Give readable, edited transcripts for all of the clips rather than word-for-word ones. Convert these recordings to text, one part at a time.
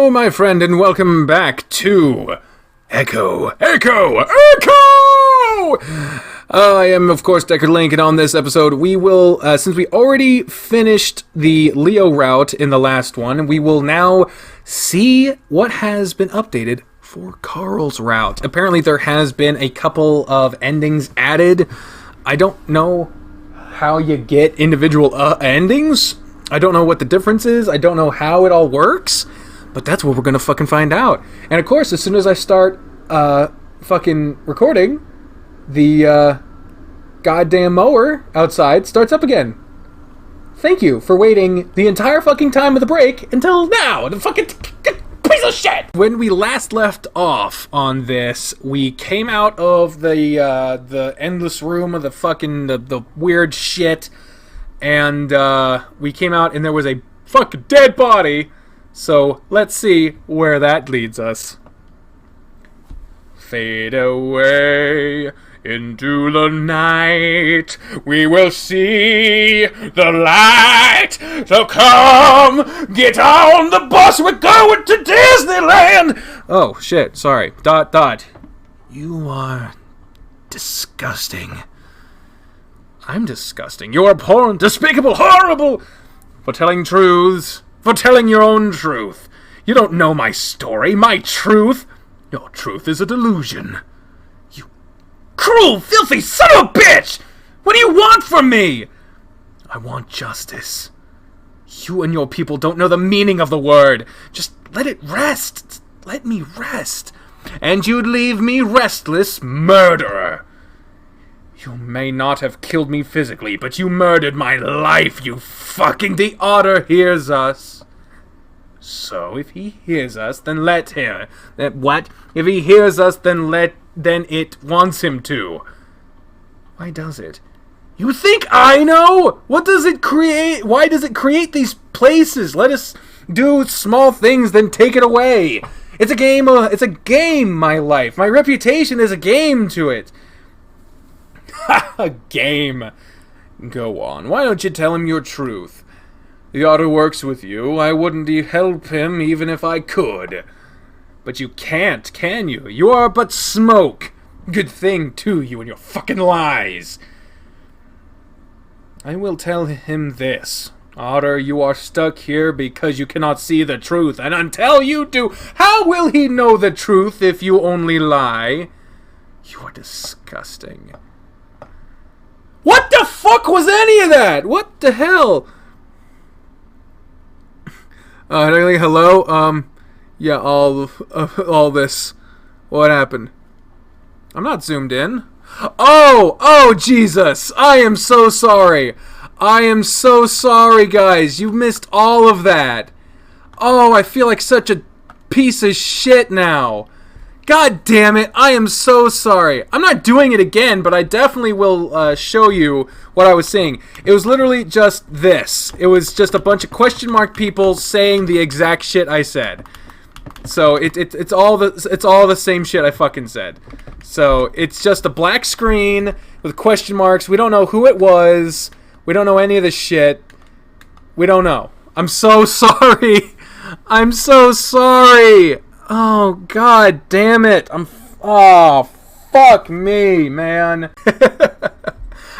Hello, my friend, and welcome back to Echo. I am, of course, Deckard Link, and on this episode, we will, since we already finished the Leo route in the last one, we will now see what has been updated for Carl's route. Apparently, there has been a couple of endings added. I don't know how you get individual endings. I don't know what the difference is. I don't know how it all works. But that's what we're gonna fucking find out. And of course, as soon as I start fucking recording, the goddamn mower outside starts up again. Thank you for waiting the entire fucking time of the break until now. The fucking piece of shit. When we last left off on this, we came out of the endless room of the fucking the weird shit, and we came out and there was a fucking dead body. So, let's see where that leads us. Fade away into the night. We will see the light. So come, get on the bus. We're going to Disneyland. Oh, shit. Sorry. ... You are disgusting. I'm disgusting. You are abhorrent, despicable, horrible. For telling truths. For telling your own truth. You don't know my story, my truth. Your truth is a delusion. You cruel, filthy son of a bitch! What do you want from me? I want justice. You and your people don't know the meaning of the word. Just let it rest. Let me rest. And you'd leave me restless, murderer. You may not have killed me physically, but you murdered my life, you fucking... The otter hears us. So, if he hears us, then let him. What? If he hears us, then it wants him to. Why does it? You think I know? What does it create? Why does it create these places? Let us do small things, then take it away. It's a game, my life. My reputation is a game to it. A game. Go on. Why don't you tell him your truth? The otter works with you. I wouldn't help him even if I could. But you can't, can you? You are but smoke. Good thing, too, you and your fucking lies. I will tell him this. Otter, you are stuck here because you cannot see the truth. And until you do, how will he know the truth if you only lie? You are disgusting. What the fuck was any of that? What the hell? Hello? Yeah, all this. What happened? I'm not zoomed in. Oh, Jesus! I am so sorry. I am so sorry, guys. You missed all of that. Oh, I feel like such a piece of shit now. God damn it, I am so sorry. I'm not doing it again, but I definitely will show you what I was saying. It was literally just this. It was just a bunch of question mark people saying the exact shit I said. So it's all the same shit I fucking said. So it's just a black screen with question marks. We don't know who it was. We don't know any of the shit. We don't know. I'm so sorry. I'm so sorry. Oh, god damn it. Oh, fuck me, man. I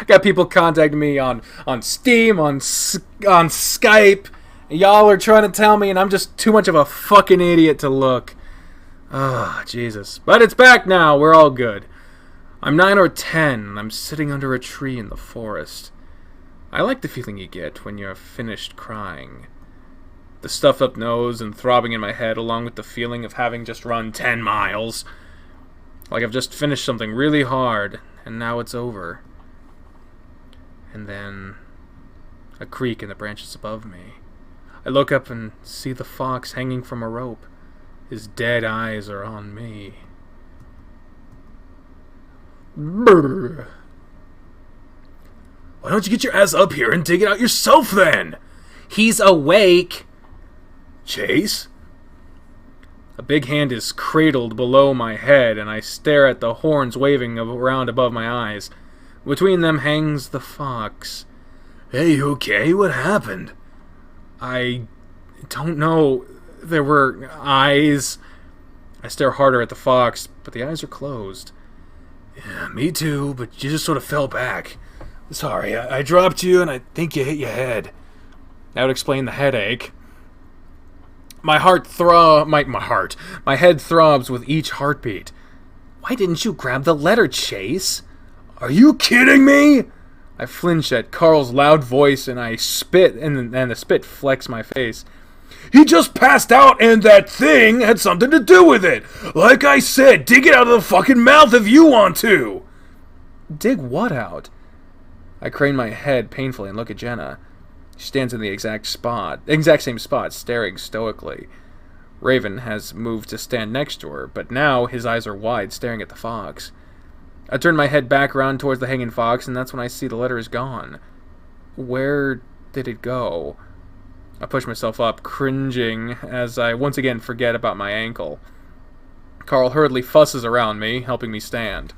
got people contacting me on Steam, on Skype. Y'all are trying to tell me, and I'm just too much of a fucking idiot to look. Oh, Jesus. But it's back now. We're all good. I'm 9 or 10, and I'm sitting under a tree in the forest. I like the feeling you get when you're finished crying. The stuffed up nose and throbbing in my head, along with the feeling of having just run 10 miles. Like I've just finished something really hard, and now it's over. And then a creak in the branches above me. I look up and see the fox hanging from a rope. His dead eyes are on me. Brr. Why don't you get your ass up here and dig it out yourself then? He's awake. Chase? A big hand is cradled below my head, and I stare at the horns waving around above my eyes. Between them hangs the fox. Hey, okay? What happened? I don't know. There were eyes. I stare harder at the fox, but the eyes are closed. Yeah, me too, but you just sort of fell back. Sorry, I dropped you and I think you hit your head. That would explain the headache. My head throbs with each heartbeat. Why didn't you grab the letter, Chase? Are you kidding me? I flinch at Carl's loud voice and I spit, and the spit flecks my face. He just passed out and that thing had something to do with it. Like I said, dig it out of the fucking mouth if you want to. Dig what out? I crane my head painfully and look at Jenna. She stands in the exact same spot, staring stoically. Raven has moved to stand next to her, but now his eyes are wide, staring at the fox. I turn my head back around towards the hanging fox, and that's when I see the letter is gone. Where did it go? I push myself up, cringing, as I once again forget about my ankle. Carl hurriedly fusses around me, helping me stand.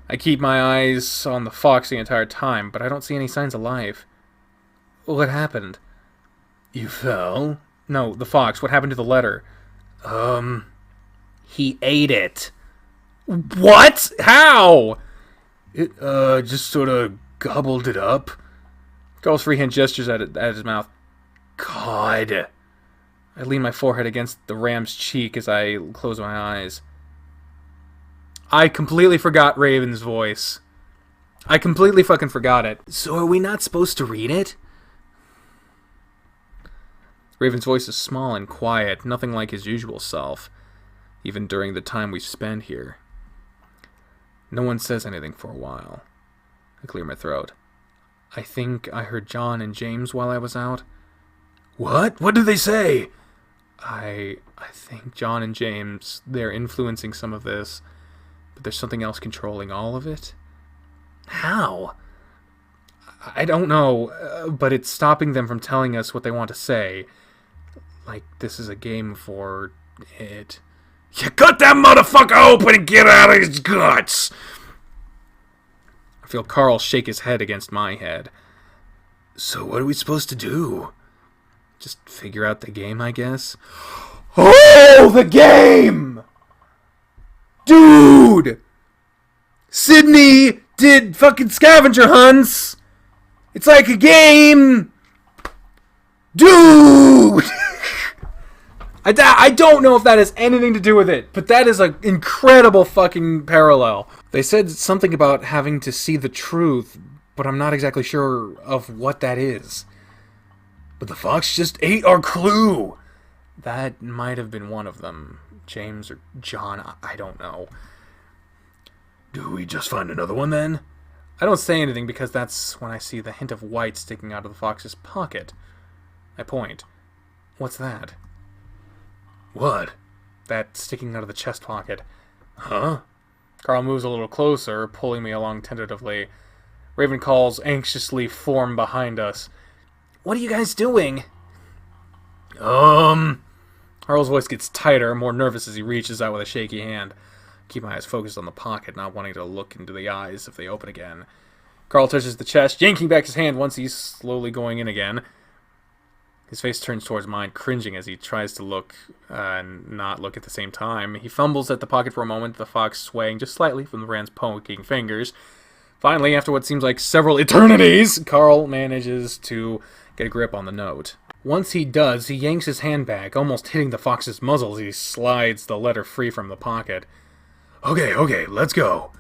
I keep my eyes on the fox the entire time, but I don't see any signs of life. What happened? You fell? No, the fox. What happened to the letter? He ate it. What? How? It, just sort of gobbled it up. Carl's freehand gestures at his mouth. God. I lean my forehead against the ram's cheek as I close my eyes. I completely forgot Raven's voice. I completely fucking forgot it. So are we not supposed to read it? Raven's voice is small and quiet, nothing like his usual self, even during the time we've spent here. No one says anything for a while. I clear my throat. I think I heard John and James while I was out. What? What did they say? I think John and James, they're influencing some of this, but there's something else controlling all of it. How? I don't know, but it's stopping them from telling us what they want to say. Like this is a game for it. You cut that motherfucker open and get out of his guts! I feel Carl shake his head against my head. So what are we supposed to do? Just figure out the game, I guess. Oh, the game! Dude! Sydney did fucking scavenger hunts! It's like a game! Dude! I don't know if that has anything to do with it, but that is an incredible fucking parallel. They said something about having to see the truth, but I'm not exactly sure of what that is. But the fox just ate our clue. That might have been one of them. James or John, I don't know. Do we just find another one then? I don't say anything because that's when I see the hint of white sticking out of the fox's pocket. I point. What's that? What? That sticking out of the chest pocket. Huh? Carl moves a little closer, pulling me along tentatively. Raven calls anxiously from behind us. What are you guys doing? Carl's voice gets tighter, more nervous as he reaches out with a shaky hand. Keep my eyes focused on the pocket, not wanting to look into the eyes if they open again. Carl touches the chest, yanking back his hand once he's slowly going in again. His face turns towards mine, cringing as he tries to look and not look at the same time. He fumbles at the pocket for a moment, the fox swaying just slightly from the brand's poking fingers. Finally, after what seems like several eternities, Carl manages to get a grip on the note. Once he does, he yanks his hand back, almost hitting the fox's muzzle as he slides the letter free from the pocket. Okay, let's go.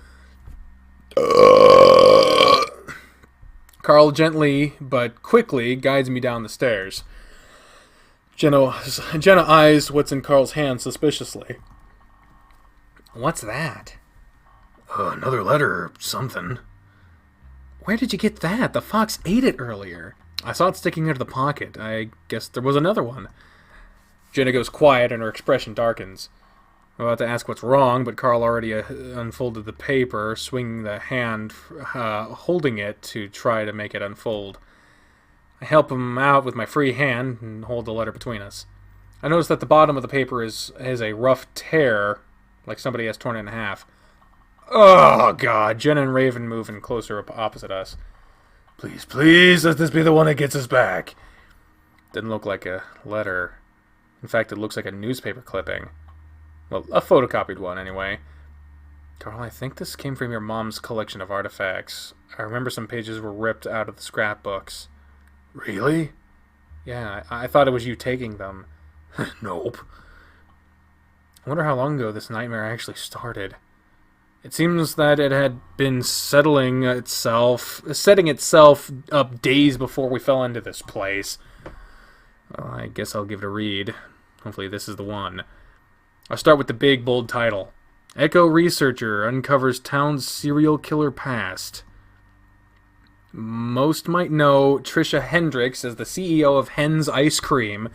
Carl gently but quickly guides me down the stairs. Jenna eyes what's in Carl's hand suspiciously. What's that? Another letter or something. Where did you get that? The fox ate it earlier. I saw it sticking out of the pocket. I guess there was another one. Jenna goes quiet and her expression darkens. I'm about to ask what's wrong, but Carl already unfolded the paper, swinging the hand, holding it to try to make it unfold. I help him out with my free hand and hold the letter between us. I notice that the bottom of the paper has a rough tear, like somebody has torn it in half. Oh, God. Jenna and Raven move in closer opposite us. Please, let this be the one that gets us back. Didn't look like a letter. In fact, it looks like a newspaper clipping. Well, a photocopied one, anyway. Carl, I think this came from your mom's collection of artifacts. I remember some pages were ripped out of the scrapbooks. Really? Yeah, I thought it was you taking them. Nope. I wonder how long ago this nightmare actually started. It seems that it had been setting itself up days before we fell into this place. Well, I guess I'll give it a read. Hopefully this is the one. I'll start with the big, bold title. Echo Researcher uncovers town's serial killer past. Most might know Trisha Hendricks as the CEO of Hen's Ice Cream,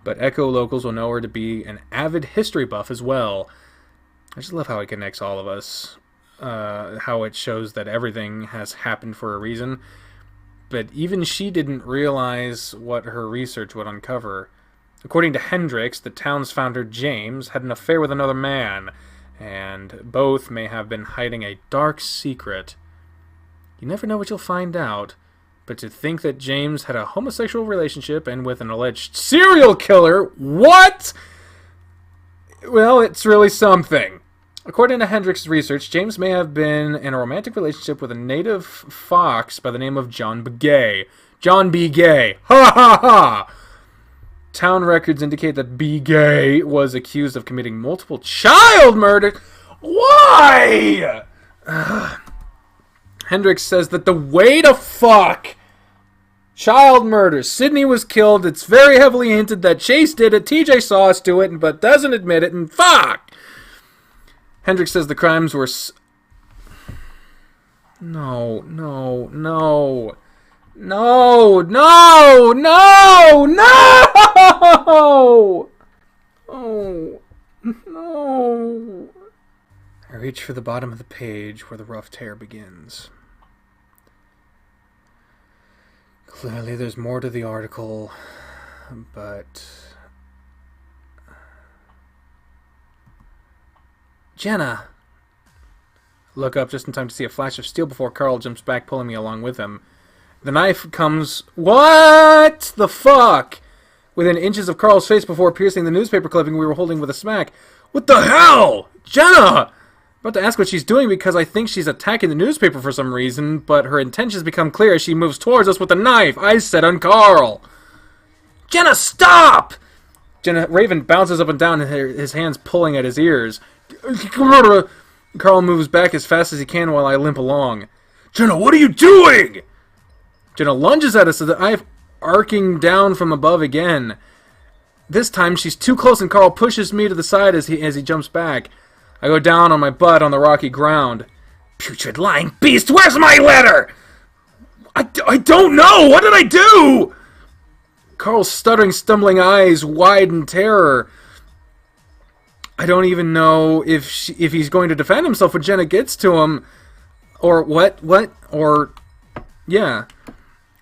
but Echo locals will know her to be an avid history buff as well. I just love how it connects all of us. How it shows that everything has happened for a reason. But even she didn't realize what her research would uncover. According to Hendricks, the town's founder, James, had an affair with another man, and both may have been hiding a dark secret. You never know what you'll find out, but to think that James had a homosexual relationship and with an alleged serial killer, what? Well, it's really something. According to Hendricks' research, James may have been in a romantic relationship with a native fox by the name of John B. Gay. John B. Gay. Ha ha ha! Town records indicate that B. Gay was accused of committing multiple child murders. Why? Hendricks says that the way to fuck child murder. Sydney was killed. It's very heavily hinted that Chase did it. TJ saw us do it, but doesn't admit it. And fuck. Hendricks says the crimes were... No. Oh, no. I reach for the bottom of the page where the rough tear begins. Clearly there's more to the article, but... Jenna! Look up just in time to see a flash of steel before Carl jumps back, pulling me along with him. The knife comes... What the fuck? Within inches of Carl's face before piercing the newspaper clipping we were holding with a smack. What the hell? Jenna! I'm about to ask what she's doing because I think she's attacking the newspaper for some reason, but her intentions become clear as she moves towards us with the knife I set on Carl. Jenna, stop! Raven bounces up and down, his hands pulling at his ears. Carl moves back as fast as he can while I limp along. Jenna, what are you doing? Jenna lunges at us, the knife arcing down from above again. This time she's too close and Carl pushes me to the side as he jumps back. I go down on my butt on the rocky ground. Putrid lying beast, where's my letter? I don't know! What did I do? Carl's stuttering, stumbling eyes wide in terror. I don't even know if he's going to defend himself when Jenna gets to him. Or what? Or... yeah.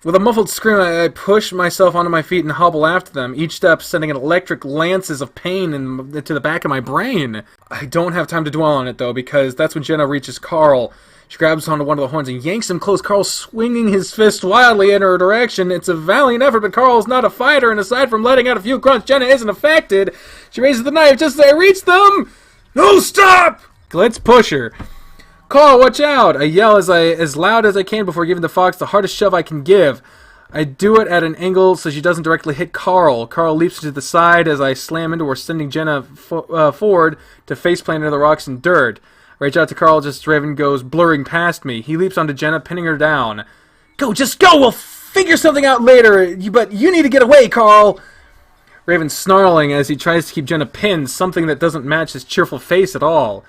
With a muffled scream, I push myself onto my feet and hobble after them, each step sending electric lances of pain to the back of my brain. I don't have time to dwell on it, though, because that's when Jenna reaches Carl. She grabs onto one of the horns and yanks him close, Carl swinging his fist wildly in her direction. It's a valiant effort, but Carl's not a fighter, and aside from letting out a few grunts, Jenna isn't affected. She raises the knife just as I reach them. No, stop! Let's push her. Carl, watch out! I yell as loud as I can before giving the fox the hardest shove I can give. I do it at an angle so she doesn't directly hit Carl. Carl leaps to the side as I slam into her, sending Jenna forward to faceplant into the rocks and dirt. I reach out to Carl just as Raven goes blurring past me. He leaps onto Jenna, pinning her down. Go, just go! We'll figure something out later, but you need to get away, Carl! Raven's snarling as he tries to keep Jenna pinned, something that doesn't match his cheerful face at all.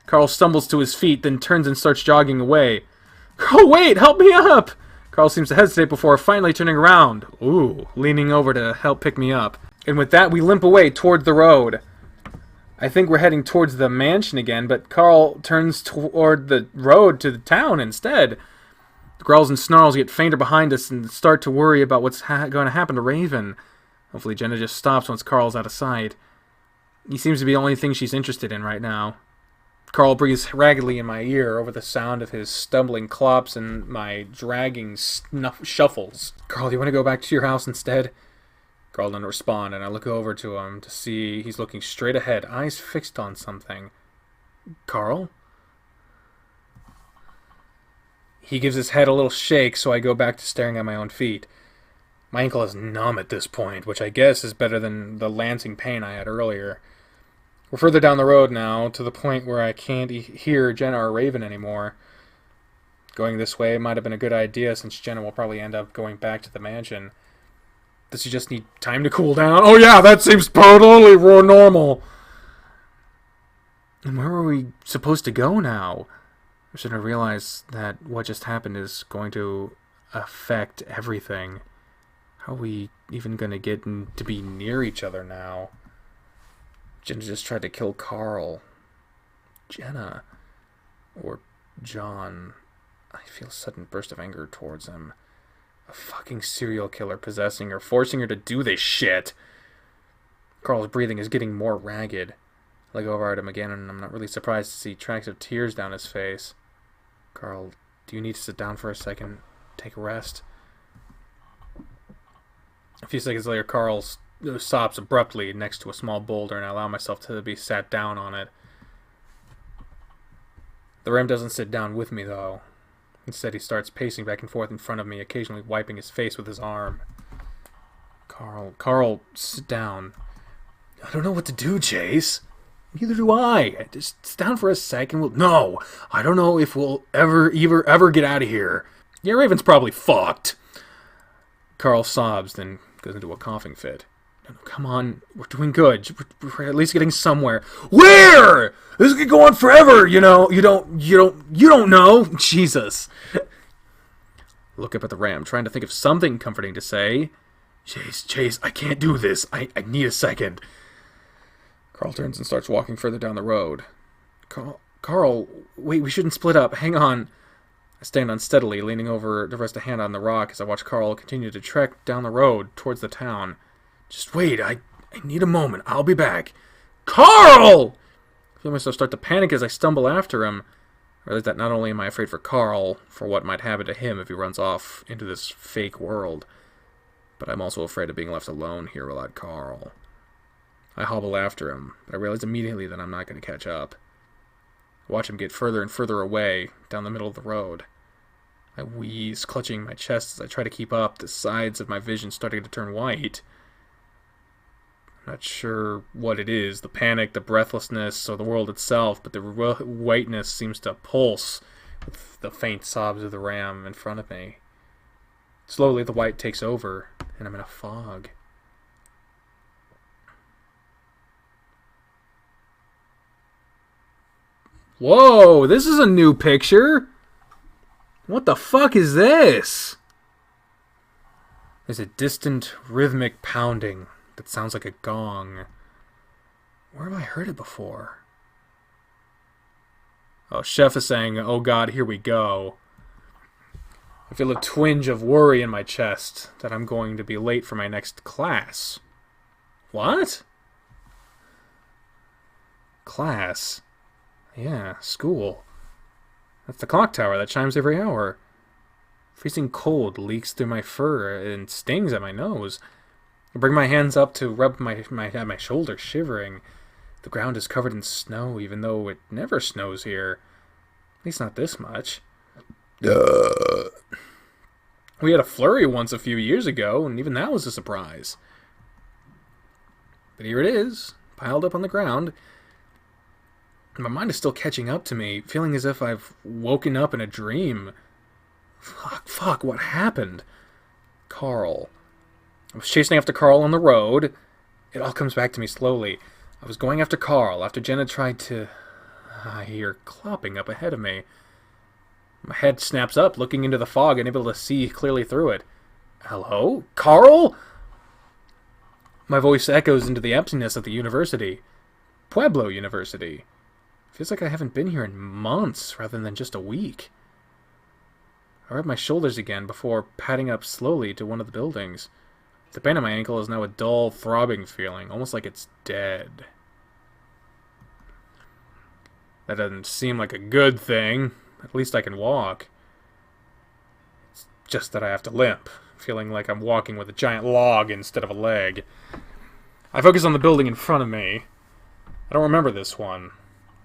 Carl stumbles to his feet, then turns and starts jogging away. Carl, wait! Help me up! Carl seems to hesitate before finally turning around. Ooh, leaning over to help pick me up. And with that, we limp away toward the road. I think we're heading towards the mansion again, but Carl turns toward the road to the town instead. The growls and snarls get fainter behind us and start to worry about what's going to happen to Raven. Hopefully Jenna just stops once Carl's out of sight. He seems to be the only thing she's interested in right now. Carl breathes raggedly in my ear over the sound of his stumbling clops and my dragging shuffles. Carl, do you want to go back to your house instead? Carl didn't respond, and I look over to him to see he's looking straight ahead, eyes fixed on something. Carl? He gives his head a little shake, so I go back to staring at my own feet. My ankle is numb at this point, which I guess is better than the lancing pain I had earlier. We're further down the road now, to the point where I can't hear Jenna or Raven anymore. Going this way might have been a good idea, since Jenna will probably end up going back to the mansion. Does she just need time to cool down? Oh yeah, that seems totally normal. And where are we supposed to go now? I should have realized that what just happened is going to affect everything. How are we even going to get to be near each other now? Jenna just tried to kill Carl. Jenna. Or John. I feel a sudden burst of anger towards him. A fucking serial killer possessing her, forcing her to do this shit. Carl's breathing is getting more ragged. I look over at him again, and I'm not really surprised to see tracks of tears down his face. Carl, do you need to sit down for a second? Take a rest? A few seconds later, Carl stops abruptly next to a small boulder, and I allow myself to be sat down on it. The Ram doesn't sit down with me, though. Instead, he starts pacing back and forth in front of me, occasionally wiping his face with his arm. Carl, sit down. I don't know what to do, Chase. Neither do I. Just sit down for a second. No, I don't know if we'll ever get out of here. Yeah, Raven's probably fucked. Carl sobs, then goes into a coughing fit. No, come on, we're doing good. We're at least getting somewhere. Where? This could go on forever. You don't know. Jesus. Look up at the Ram, trying to think of something comforting to say. Chase, I can't do this. I need a second. Carl turns and starts walking further down the road. Carl, wait, we shouldn't split up. Hang on. I stand unsteadily, leaning over to rest a hand on the rock as I watch Carl continue to trek down the road towards the town. Just wait, I need a moment. I'll be back. Carl! I feel myself start to panic as I stumble after him. I realize that not only am I afraid for Carl, for what might happen to him if he runs off into this fake world, but I'm also afraid of being left alone here without Carl. I hobble after him, but I realize immediately that I'm not going to catch up. I watch him get further and further away, down the middle of the road. I wheeze, clutching my chest as I try to keep up, the sides of my vision starting to turn white. I'm not sure what it is, the panic, the breathlessness, or the world itself, but the whiteness seems to pulse with the faint sobs of the Ram in front of me. Slowly the white takes over, and I'm in a fog. Whoa, this is a new picture. What the fuck is this? There's a distant, rhythmic pounding that sounds like a gong. Where have I heard it before? Oh, Chef is saying, oh god, here we go. I feel a twinge of worry in my chest that I'm going to be late for my next class. What? Class? Yeah, school. That's the clock tower that chimes every hour. Freezing cold leaks through my fur and stings at my nose. I bring my hands up to rub my shoulders, shivering. The ground is covered in snow, even though it never snows here. At least not this much. We had a flurry once a few years ago, and even that was a surprise. But here it is, piled up on the ground. My mind is still catching up to me, feeling as if I've woken up in a dream. Fuck, what happened? Carl. I was chasing after Carl on the road. It all comes back to me slowly. I was going after Carl after Jenna tried to... I hear clopping up ahead of me. My head snaps up, looking into the fog, unable to see clearly through it. Hello? Carl? My voice echoes into the emptiness of the university. Pueblo University. Feels like I haven't been here in months, rather than just a week. I rub my shoulders again before padding up slowly to one of the buildings. The pain on my ankle is now a dull, throbbing feeling, almost like it's dead. That doesn't seem like a good thing. At least I can walk. It's just that I have to limp. feeling like I'm walking with a giant log instead of a leg. I focus on the building in front of me. I don't remember this one.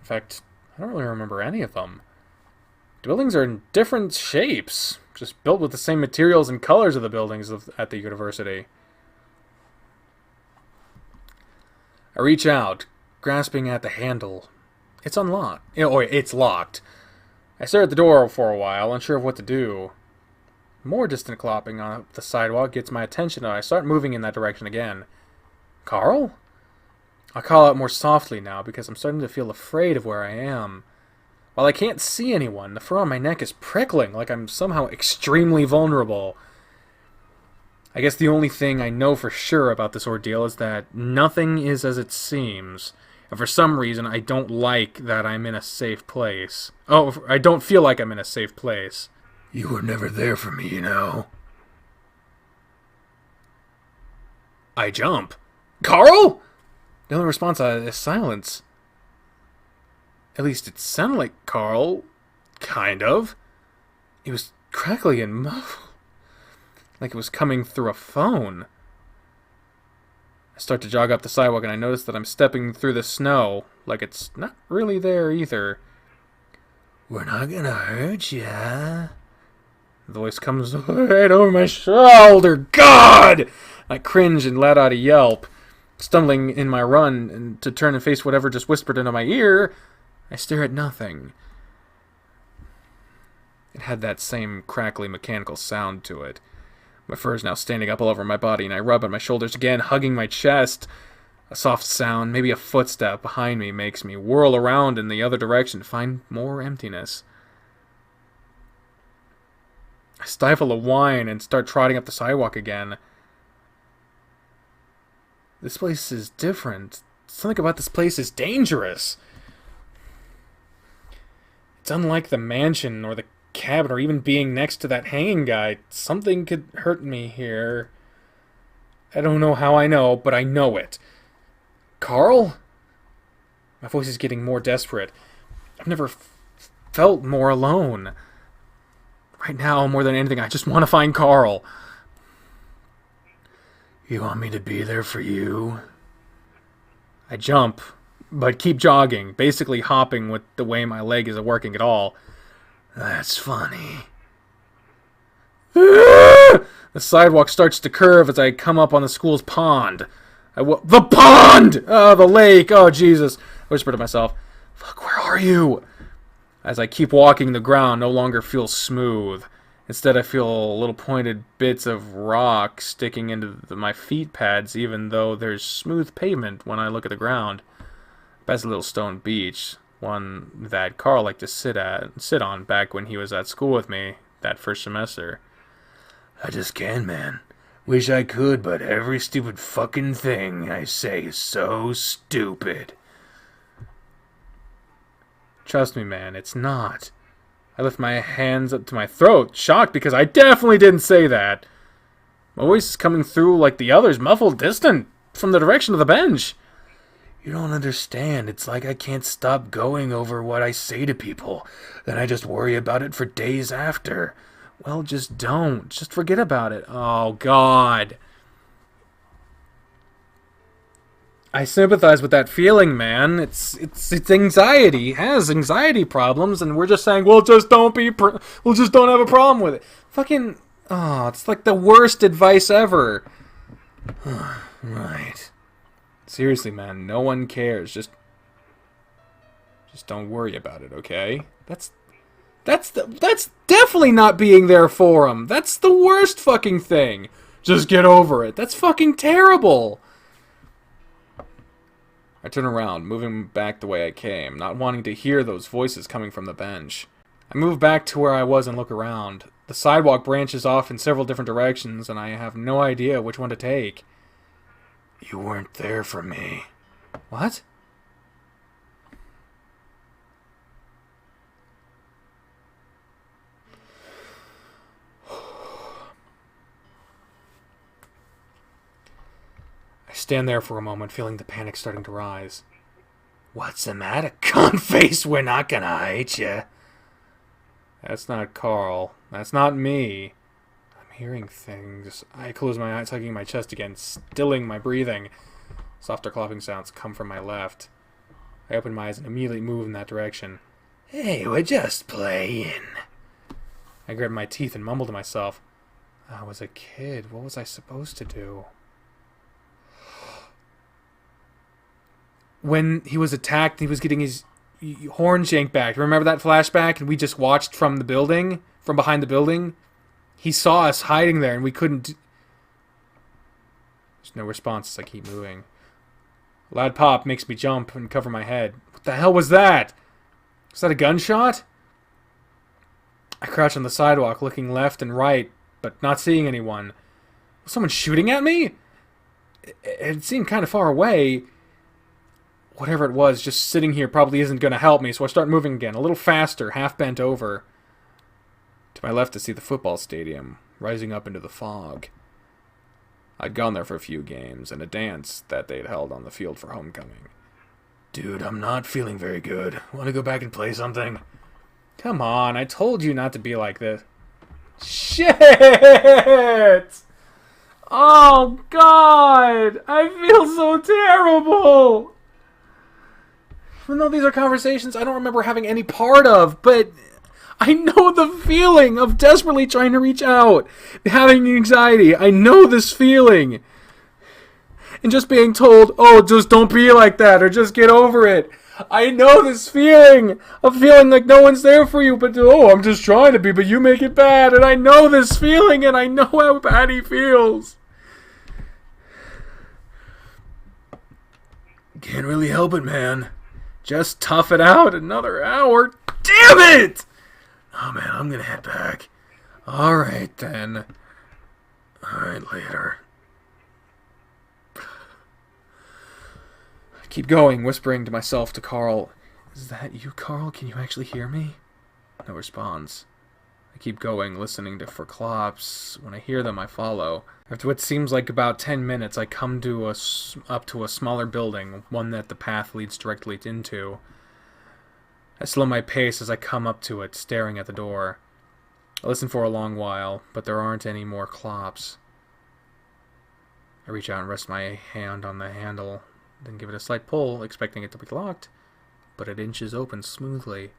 In fact, I don't really remember any of them. The buildings are in different shapes, just built with the same materials and colors of the buildings at the university. I reach out, grasping at the handle. It's unlocked. It's locked. I stare at the door for a while, unsure of what to do. More distant clopping on the sidewalk gets my attention, and I start moving in that direction again. Carl? I call out more softly now because I'm starting to feel afraid of where I am. While I can't see anyone, the fur on my neck is prickling like I'm somehow extremely vulnerable. I guess the only thing I know for sure about this ordeal is that nothing is as it seems. And for some reason, I don't like that I'm in a safe place. Oh, I don't feel like I'm in a safe place. You were never there for me, you know. I jump. Carl? The only response is silence. At least it sounded like Carl. Kind of. It was crackly and muffled. Like it was coming through a phone. I start to jog up the sidewalk and I notice that I'm stepping through the snow. Like it's not really there either. We're not gonna hurt ya. The voice comes right over my shoulder. God! I cringe and let out a yelp. Stumbling in my run and to turn and face whatever just whispered into my ear, I stare at nothing. It had that same crackly mechanical sound to it. My fur is now standing up all over my body, and I rub at my shoulders again, hugging my chest. A soft sound, maybe a footstep behind me, makes me whirl around in the other direction to find more emptiness. I stifle a whine and start trotting up the sidewalk again. This place is different. Something about this place is dangerous. It's unlike the mansion or the cabin or even being next to that hanging guy. Something could hurt me here. I don't know how I know, but I know it. Carl? My voice is getting more desperate. I've never felt more alone. Right now, more than anything, I just want to find Carl. You want me to be there for you? I jump, but keep jogging, basically hopping with the way my leg isn't working at all. That's funny. The sidewalk starts to curve as I come up on the school's pond. The pond! Oh, the lake! Oh, Jesus! I whisper to myself, fuck, where are you? As I keep walking, the ground no longer feels smooth. Instead, I feel little pointed bits of rock sticking into my feet pads, even though there's smooth pavement when I look at the ground. Past a little stone beach, one that Carl liked to sit on back when he was at school with me that first semester. I just can't, man. Wish I could, but every stupid fucking thing I say is so stupid. Trust me, man, it's not. I lift my hands up to my throat, shocked because I definitely didn't say that. My voice is coming through like the others, muffled, distant, from the direction of the bench. You don't understand. It's like I can't stop going over what I say to people. Then I just worry about it for days after. Well, just don't. Just forget about it. Oh, God. I sympathize with that feeling, man. It's anxiety. He has anxiety problems, and we're just saying, we'll just don't have a problem with it. Fucking, it's like the worst advice ever. Right. Seriously, man, no one cares. Just don't worry about it, okay? That's definitely not being there for him. That's the worst fucking thing. Just get over it. That's fucking terrible. I turn around, moving back the way I came, not wanting to hear those voices coming from the bench. I move back to where I was and look around. The sidewalk branches off in several different directions, and I have no idea which one to take. You weren't there for me. What? I stand there for a moment, feeling the panic starting to rise. What's the matter, cunt face? We're not gonna hate you. That's not Carl. That's not me. hearing things. I close my eyes, hugging my chest again, stilling my breathing. Softer clopping sounds come from my left. I open my eyes and immediately move in that direction. Hey, we're just playing. I grit my teeth and mumble to myself. I was a kid. What was I supposed to do? When he was attacked, he was getting his horns yanked back. Remember that flashback? And we just watched from the building, from behind the building. He saw us hiding there, and we couldn't. There's no response as I keep moving. A loud pop makes me jump and cover my head. What the hell was that? Was that a gunshot? I crouch on the sidewalk, looking left and right, but not seeing anyone. Was someone shooting at me? It seemed kind of far away. Whatever it was, just sitting here probably isn't going to help me, so I start moving again, a little faster, half bent over. To my left, I see the football stadium, rising up into the fog. I'd gone there for a few games, and a dance that they'd held on the field for homecoming. Dude, I'm not feeling very good. Want to go back and play something? Come on, I told you not to be like this. Shit! Oh, God! I feel so terrible! Even though these are conversations I don't remember having any part of, but I know the feeling of desperately trying to reach out, having anxiety. I know this feeling. And just being told, oh, just don't be like that, or just get over it. I know this feeling of feeling like no one's there for you, but oh, I'm just trying to be, but you make it bad. And I know this feeling, and I know how bad he feels. Can't really help it, man. Just tough it out another hour. Damn it! Oh, man, I'm gonna head back. Alright, then. Alright, later. I keep going, whispering to myself to Carl. Is that you, Carl? Can you actually hear me? No response. I keep going, listening for clops. When I hear them, I follow. After what seems like about 10 minutes, I come up to a smaller building, one that the path leads directly into. I slow my pace as I come up to it, staring at the door. I listen for a long while, but there aren't any more clops. I reach out and rest my hand on the handle, then give it a slight pull, expecting it to be locked, but it inches open smoothly.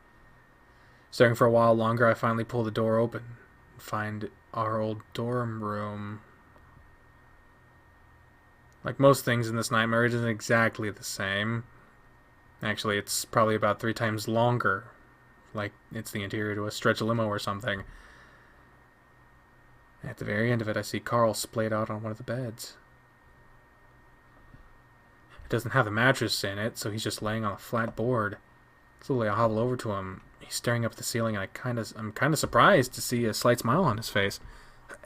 Staring for a while longer, I finally pull the door open and find our old dorm room. Like most things in this nightmare, it isn't exactly the same. Actually, it's probably about 3 times longer. Like it's the interior to a stretch limo or something. At the very end of it, I see Carl splayed out on one of the beds. It doesn't have a mattress in it, so he's just laying on a flat board. Slowly, I hobble over to him. He's staring up at the ceiling, and I'm kind of surprised to see a slight smile on his face.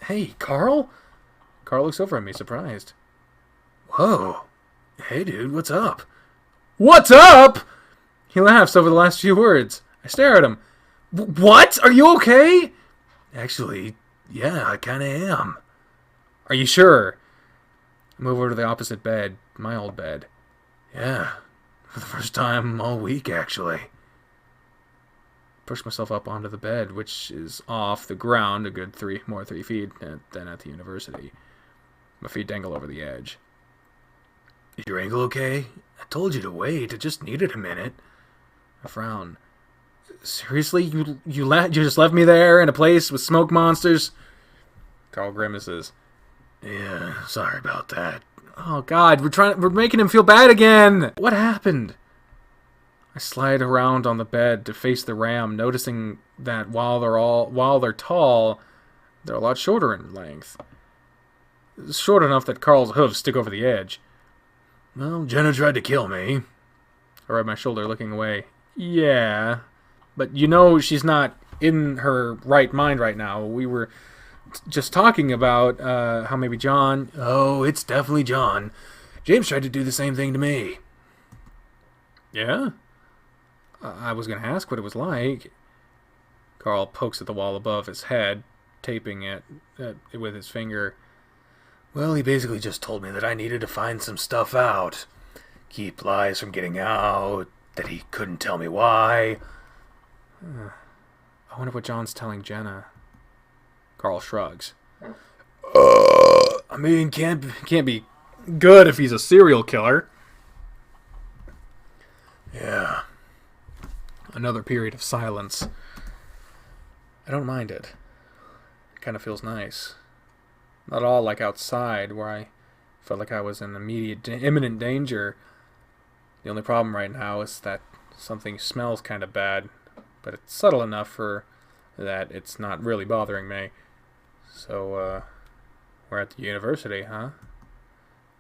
Hey, Carl? Carl looks over at me, surprised. Whoa. Hey, dude, what's up? What's up? He laughs over the last few words. I stare at him. What? Are you okay? Actually, yeah, I kind of am. Are you sure? I move over to the opposite bed, my old bed. Yeah, for the first time all week, actually. Push myself up onto the bed, which is off the ground a good 3 feet than at the university. My feet dangle over the edge. Is your ankle okay? I told you to wait. It just needed a minute. I frown. Seriously? You just left me there in a place with smoke monsters? Carl grimaces. Yeah, sorry about that. Oh God, we're making him feel bad again. What happened? I slide around on the bed to face the ram, noticing that while they're tall, they're a lot shorter in length. Short enough that Carl's hooves stick over the edge. Well, Jenna tried to kill me. I rub my shoulder, looking away. Yeah, but you know she's not in her right mind right now. We were just talking about how maybe John... Oh, it's definitely John. James tried to do the same thing to me. Yeah? I was going to ask what it was like. Carl pokes at the wall above his head, taping it with his finger. Well, he basically just told me that I needed to find some stuff out. Keep lies from getting out, that he couldn't tell me why. I wonder what John's telling Jenna. Carl shrugs. I mean, Can't be good if he's a serial killer. Yeah. Another period of silence. I don't mind it. It kind of feels nice. Not all like outside, where I felt like I was in imminent danger. The only problem right now is that something smells kind of bad, but it's subtle enough for that it's not really bothering me. So, we're at the university, huh?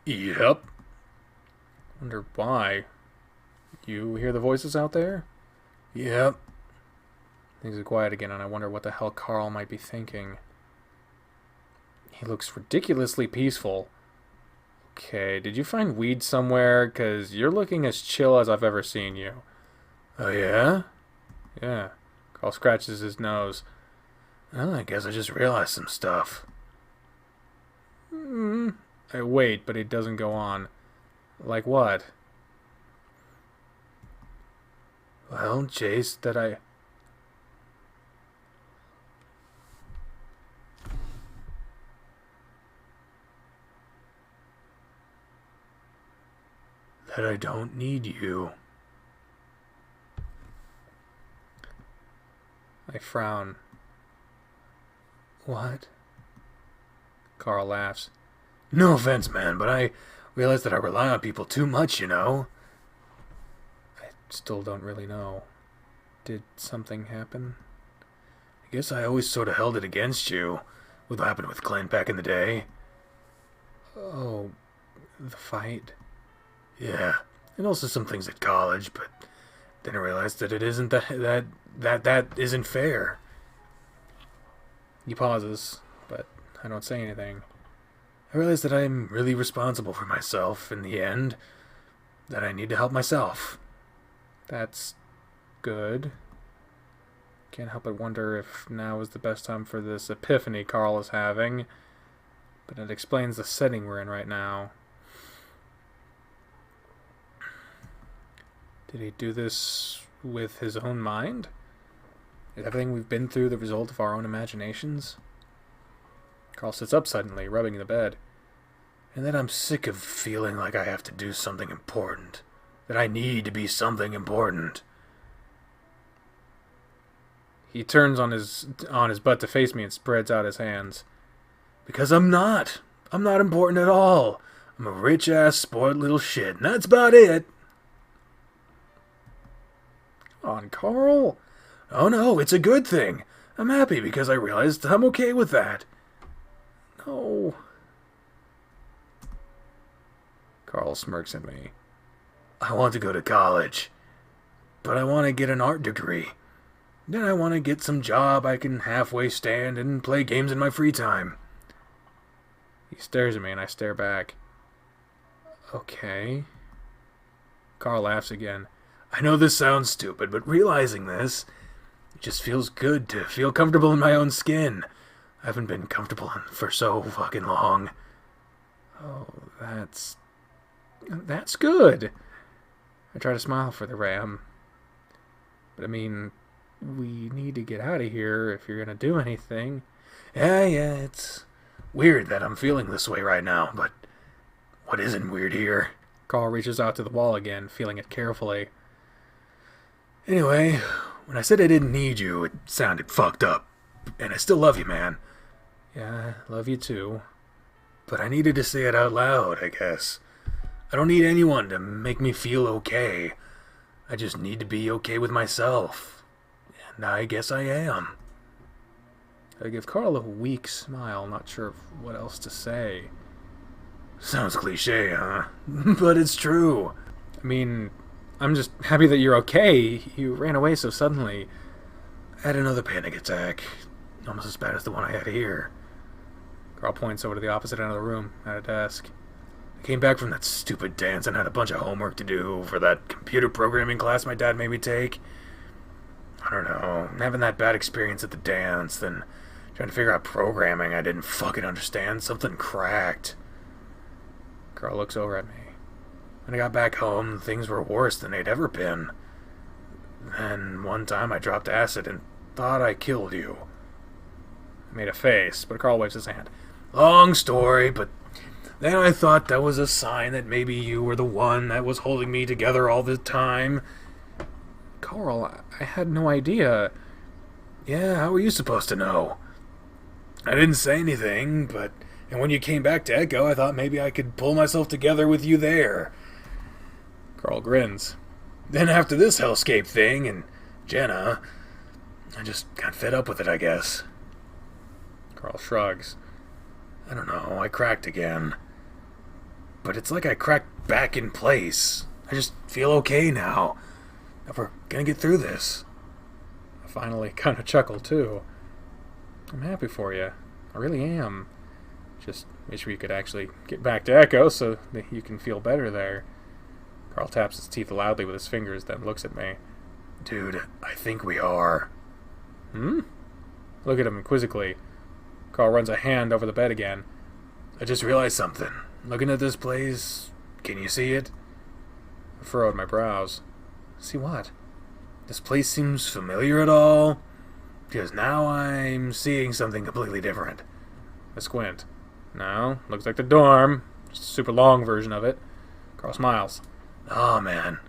Yep. Wonder why. You hear the voices out there? Yep. Things are quiet again, and I wonder what the hell Carl might be thinking. He looks ridiculously peaceful. Okay, did you find weed somewhere? 'Cause you're looking as chill as I've ever seen you. Oh, yeah? Yeah. Carl scratches his nose. Well, I guess I just realized some stuff. I wait, but it doesn't go on. Like what? Well, Jace, that I don't need you. I frown. What? Carl laughs. No offense, man, but I realize that I rely on people too much, you know? I still don't really know. Did something happen? I guess I always sort of held it against you, with what happened with Clint back in the day. Oh, the fight? Yeah, and also some things at college, but then I realized that it isn't that isn't fair. He pauses, but I don't say anything. I realize that I'm really responsible for myself in the end, that I need to help myself. That's good. Can't help but wonder if now is the best time for this epiphany Carl is having, but it explains the setting we're in right now. Did he do this with his own mind? Is everything we've been through the result of our own imaginations? Carl sits up suddenly, rubbing the bed. And then I'm sick of feeling like I have to do something important. That I need to be something important. He turns on his butt to face me and spreads out his hands. Because I'm not. I'm not important at all. I'm a rich-ass, spoiled little shit, and that's about it. Come on, Carl. Oh no, it's a good thing. I'm happy because I realized I'm okay with that. No. Carl smirks at me. I want to go to college. But I want to get an art degree. Then I want to get some job I can halfway stand and play games in my free time. He stares at me and I stare back. Okay. Carl laughs again. I know this sounds stupid, but realizing this, it just feels good to feel comfortable in my own skin. I haven't been comfortable for so fucking long. Oh, that's good. I try to smile for the ram. But I mean, we need to get out of here if you're gonna do anything. Yeah, it's weird that I'm feeling this way right now, but what isn't weird here? Carl reaches out to the wall again, feeling it carefully. Anyway, when I said I didn't need you, it sounded fucked up. And I still love you, man. Yeah, I love you too. But I needed to say it out loud, I guess. I don't need anyone to make me feel okay. I just need to be okay with myself. And I guess I am. I give Carl a weak smile, not sure of what else to say. Sounds cliche, huh? But it's true. I mean, I'm just happy that you're okay. You ran away so suddenly. I had another panic attack. Almost as bad as the one I had here. Carl points over to the opposite end of the room, at a desk. I came back from that stupid dance and had a bunch of homework to do for that computer programming class my dad made me take. I don't know, having that bad experience at the dance, then trying to figure out programming I didn't fucking understand, something cracked. Carl looks over at me. When I got back home, things were worse than they'd ever been. Then one time I dropped acid and thought I killed you. He made a face, but Carl waves his hand. Long story, but then I thought that was a sign that maybe you were the one that was holding me together all the time. Carl, I had no idea. Yeah, how were you supposed to know? I didn't say anything, and when you came back to Echo, I thought maybe I could pull myself together with you there. Carl grins. Then after this hellscape thing and Jenna, I just got fed up with it, I guess. Carl shrugs. I don't know, I cracked again. But it's like I cracked back in place. I just feel okay now. That we're gonna get through this. I finally kind of chuckle, too. I'm happy for you. I really am. Just wish we could actually get back to Echo so that you can feel better there. Carl taps his teeth loudly with his fingers, then looks at me. Dude, I think we are. Look at him quizzically. Carl runs a hand over the bed again. I just realized something. Looking at this place, can you see it? I furrowed my brows. See what? This place seems familiar at all? Because now I'm seeing something completely different. I squint. No, looks like the dorm. Just a super long version of it. Carl smiles. Oh man,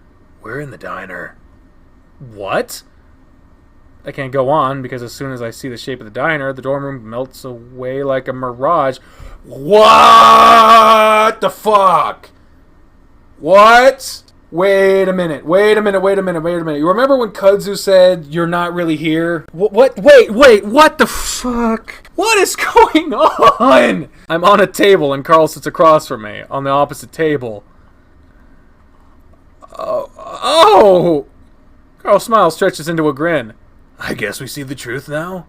we're in the diner. What? I can't go on because as soon as I see the shape of the diner, the dorm room melts away like a mirage. What the fuck? What? Wait a minute. You remember when Kudzu said you're not really here? What? Wait, what the fuck? What is going on? I'm on a table and Carl sits across from me on the opposite table. Oh! Carl's smile stretches into a grin. I guess we see the truth now?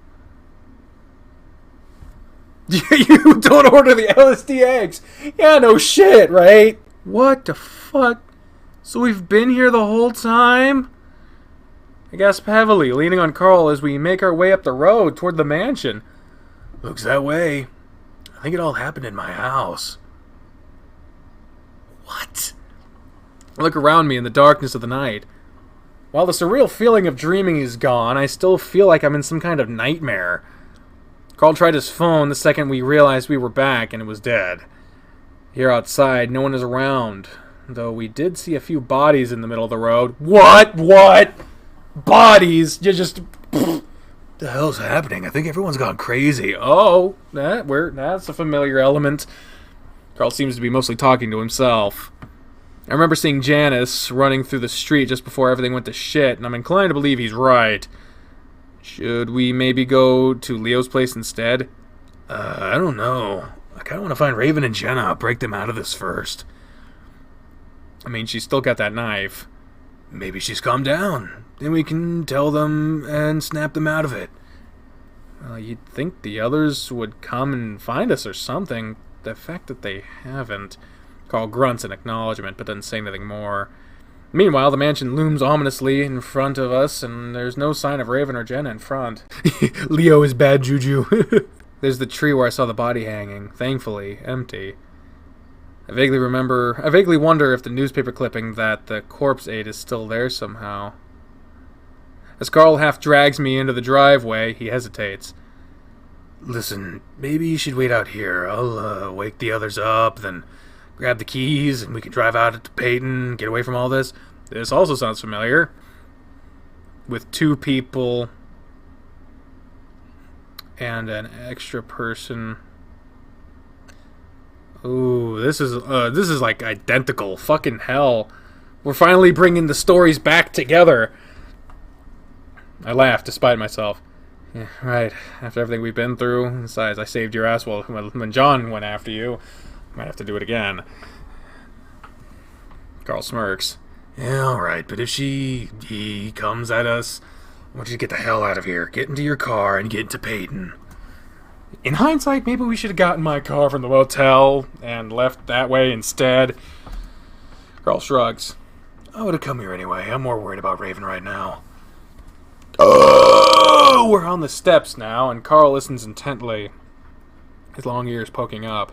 You don't order the LSD eggs! Yeah, no shit, right? What the fuck? So we've been here the whole time? I gasp heavily, leaning on Carl as we make our way up the road toward the mansion. Looks that way. I think it all happened in my house. What? I look around me in the darkness of the night. While the surreal feeling of dreaming is gone, I still feel like I'm in some kind of nightmare. Carl tried his phone the second we realized we were back, and it was dead. Here outside, no one is around, though we did see a few bodies in the middle of the road. What? Bodies? You just... What the hell's happening? I think everyone's gone crazy. Oh, that's a familiar element. Carl seems to be mostly talking to himself. I remember seeing Janice running through the street just before everything went to shit, and I'm inclined to believe he's right. Should we maybe go to Leo's place instead? I don't know. I kind of want to find Raven and Jenna, break them out of this first. I mean, she's still got that knife. Maybe she's calmed down. Then we can tell them and snap them out of it. You'd think the others would come and find us or something. The fact that they haven't... Carl grunts in acknowledgement, but doesn't say anything more. Meanwhile, the mansion looms ominously in front of us, and there's no sign of Raven or Jenna in front. Leo is bad juju. There's the tree where I saw the body hanging, thankfully empty. I vaguely wonder if the newspaper clipping that the corpse ate is still there somehow. As Carl half drags me into the driveway, he hesitates. Listen, maybe you should wait out here. I'll wake the others up, then grab the keys, and we can drive out to Peyton, get away from all this. This also sounds familiar. With 2 people and an extra person. Ooh, this is like identical. Fucking hell. We're finally bringing the stories back together. I laughed despite myself. Yeah, right. After everything we've been through, besides I saved your ass when John went after you. Might have to do it again. Carl smirks. Yeah, alright, but if he comes at us, I want you to get the hell out of here. Get into your car and get into Peyton. In hindsight, maybe we should have gotten my car from the motel and left that way instead. Carl shrugs. I would have come here anyway. I'm more worried about Raven right now. Oh! We're on the steps now, and Carl listens intently, his long ears poking up.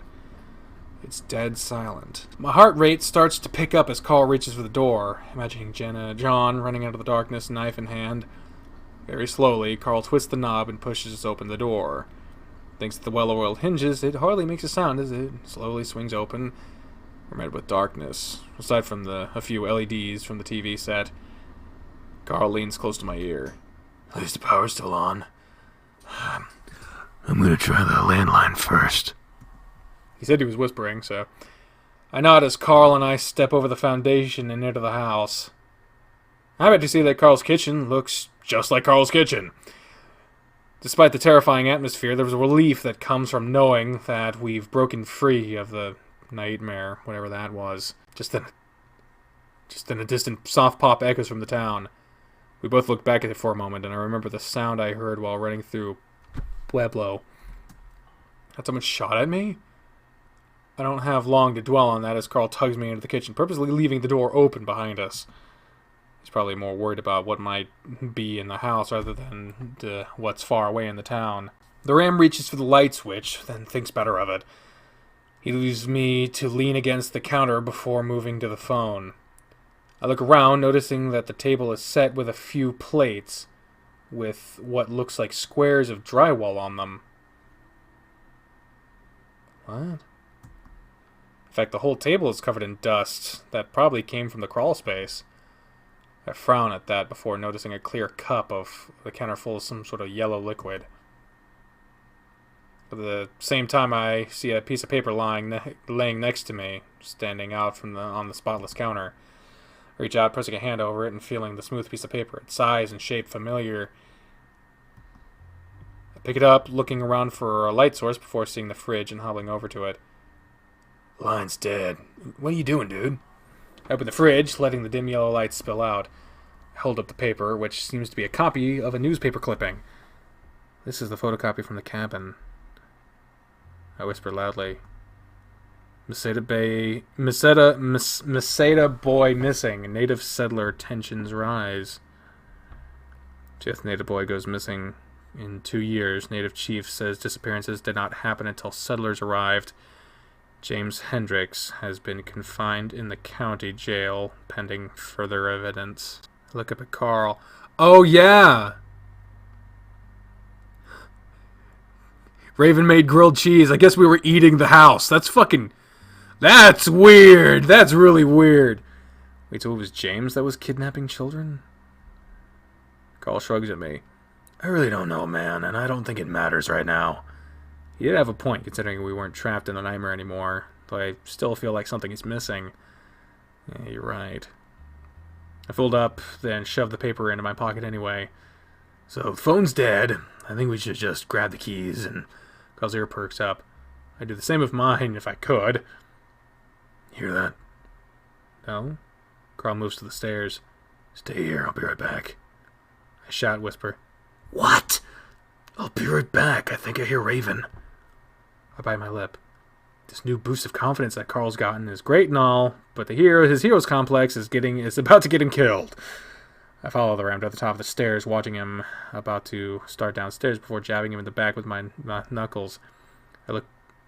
It's dead silent. My heart rate starts to pick up as Carl reaches for the door, imagining Jenna and John running out of the darkness, knife in hand. Very slowly, Carl twists the knob and pushes open the door. Thanks to the well-oiled hinges, it hardly makes a sound as it slowly swings open. We're met with darkness, aside from a few LEDs from the TV set. Carl leans close to my ear. At least the power's still on. I'm gonna try the landline first. He said he was whispering, so... I nod as Carl and I step over the foundation and into the house. I'm happy to see that Carl's kitchen looks just like Carl's kitchen. Despite the terrifying atmosphere, there's a relief that comes from knowing that we've broken free of the nightmare, whatever that was. Just in a distant soft pop echoes from the town. We both looked back at it for a moment, and I remember the sound I heard while running through Pueblo. Had someone shot at me? I don't have long to dwell on that as Carl tugs me into the kitchen, purposely leaving the door open behind us. He's probably more worried about what might be in the house rather than what's far away in the town. The ram reaches for the light switch, then thinks better of it. He leaves me to lean against the counter before moving to the phone. I look around, noticing that the table is set with a few plates with what looks like squares of drywall on them. What? In fact, the whole table is covered in dust that probably came from the crawl space. I frown at that before noticing a clear cup of the counter full of some sort of yellow liquid. At the same time, I see a piece of paper laying next to me, standing out on the spotless counter. I reach out, pressing a hand over it and feeling the smooth piece of paper, its size and shape familiar. I pick it up, looking around for a light source before seeing the fridge and hobbling over to it. Line's dead. What are you doing, dude? I open the fridge, letting the dim yellow light spill out. I hold up the paper, which seems to be a copy of a newspaper clipping. This is the photocopy from the cabin. I whisper loudly. Meseta boy missing. Native settler tensions rise. Fifth native boy goes missing in 2 years. Native chief says disappearances did not happen until settlers arrived. James Hendricks has been confined in the county jail pending further evidence. I look up at Carl. Oh, yeah! Raven made grilled cheese. I guess we were eating the house. That's weird. That's really weird. Wait, so it was James that was kidnapping children? Carl shrugs at me. I really don't know, man, and I don't think it matters right now. He did have a point, considering we weren't trapped in the nightmare anymore, but I still feel like something is missing. Yeah, you're right. I fold up, then shove the paper into my pocket anyway. So, the phone's dead. I think we should just grab the keys and... Carl's ear perks up. I'd do the same with mine if I could. Hear that? No? Carl moves to the stairs. Stay here, I'll be right back. I shout, whisper. What? I'll be right back. I think I hear Raven. I bite my lip. This new boost of confidence that Carl's gotten is great and all, but his hero's complex is about to get him killed. I follow the ram to the top of the stairs, watching him about to start downstairs before jabbing him in the back with my knuckles. I look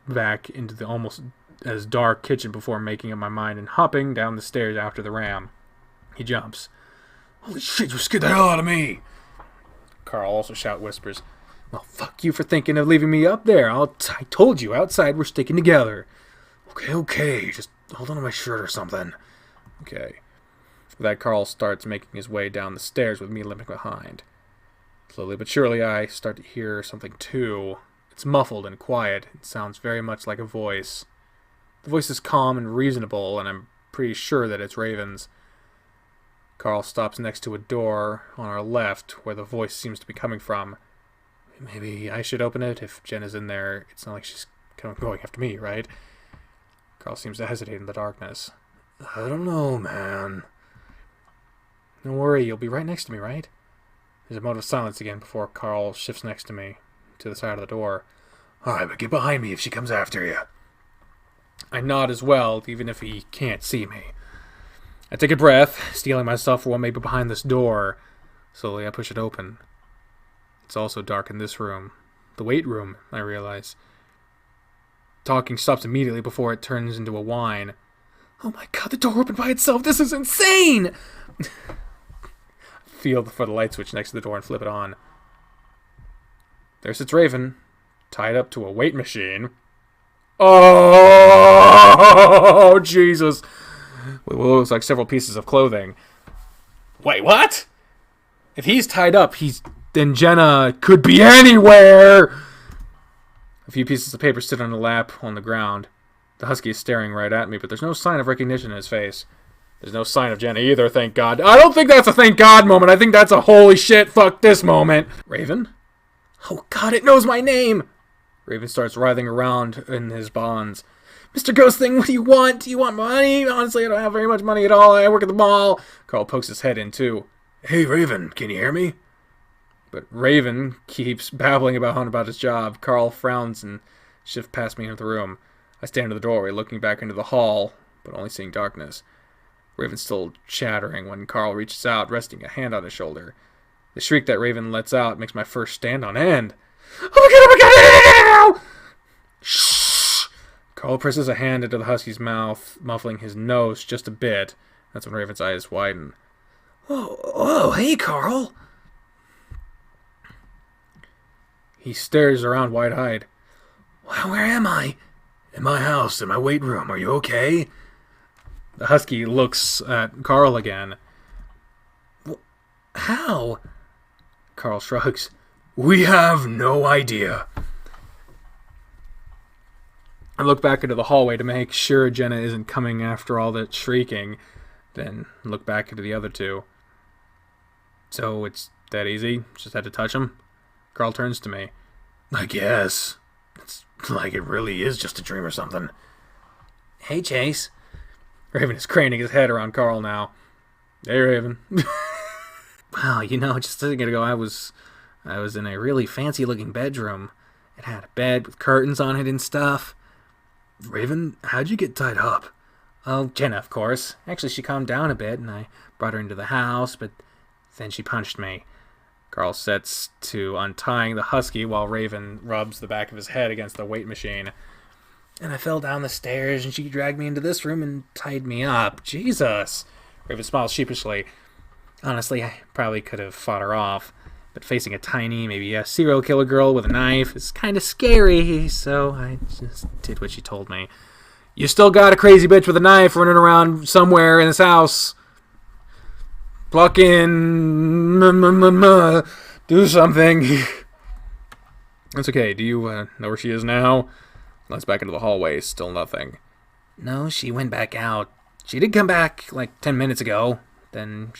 back into the almost as dark kitchen before making up my mind and hopping down the stairs after the ram. He jumps. Holy shit, you scared the hell out of me! Carl also whispers. Well, fuck you for thinking of leaving me up there. I told you, outside we're sticking together. Okay. Just hold on to my shirt or something. Okay. With that, Carl starts making his way down the stairs with me limping behind. Slowly but surely, I start to hear something too. It's muffled and quiet. It sounds very much like a voice. The voice is calm and reasonable, and I'm pretty sure that it's Raven's. Carl stops next to a door on our left where the voice seems to be coming from. Maybe I should open it if Jen is in there. It's not like she's going after me, right? Carl seems to hesitate in the darkness. I don't know, man. Don't worry, you'll be right next to me, right? There's a moment of silence again before Carl shifts next to me, to the side of the door. Alright, but get behind me if she comes after you. I nod as well, even if he can't see me. I take a breath, steeling myself for what may be behind this door. Slowly I push it open. It's also dark in this room. The weight room, I realize. Talking stops immediately before it turns into a whine. Oh my god, the door opened by itself! This is insane! Feel for the light switch next to the door and flip it on. There sits Raven, tied up to a weight machine. Oh, Jesus. It looks like several pieces of clothing. Wait, what? If he's tied up, then Jenna could be anywhere. A few pieces of paper sit on the lap on the ground. The husky is staring right at me, but there's no sign of recognition in his face. There's no sign of Jenna either, thank God. I don't think that's a thank God moment. I think that's a holy shit, fuck this moment. Raven? Oh God, it knows my name! Raven starts writhing around in his bonds. Mr. Ghost Thing, what do you want? Do you want money? Honestly, I don't have very much money at all. I work at the mall. Carl pokes his head in too. Hey, Raven, can you hear me? But Raven keeps babbling about his job. Carl frowns and shifts past me into the room. I stand in the doorway, looking back into the hall, but only seeing darkness. Raven's still chattering when Carl reaches out, resting a hand on his shoulder. The shriek that Raven lets out makes my fur stand on end. Oh my God, oh my God! Shh! Carl presses a hand into the husky's mouth, muffling his nose just a bit. That's when Raven's eyes widen. Oh, hey, Carl! He stares around wide-eyed. Where am I? In my house, in my weight room. Are you okay? The husky looks at Carl again. How? Carl shrugs. We have no idea. I look back into the hallway to make sure Jenna isn't coming after all that shrieking, then look back into the other two. So it's that easy? Just had to touch him? Carl turns to me. I guess. It's like it really is just a dream or something. Hey, Chase. Raven is craning his head around Carl now. Hey, Raven. Wow, just a second ago I was in a really fancy-looking bedroom. It had a bed with curtains on it and stuff. Raven, how'd you get tied up? Oh, Jenna, of course. Actually, she calmed down a bit, and I brought her into the house, but then she punched me. Carl sets to untying the husky while Raven rubs the back of his head against the weight machine. And I fell down the stairs, and she dragged me into this room and tied me up. Jesus! Raven smiles sheepishly. Honestly, I probably could have fought her off, but facing a tiny, maybe a serial killer girl with a knife is kind of scary, so I just did what she told me. You still got a crazy bitch with a knife running around somewhere in this house. Fucking do something. That's okay. Do you know where she is now? Let's back into the hallway. Still nothing. No, she went back out. She did come back like 10 minutes ago. And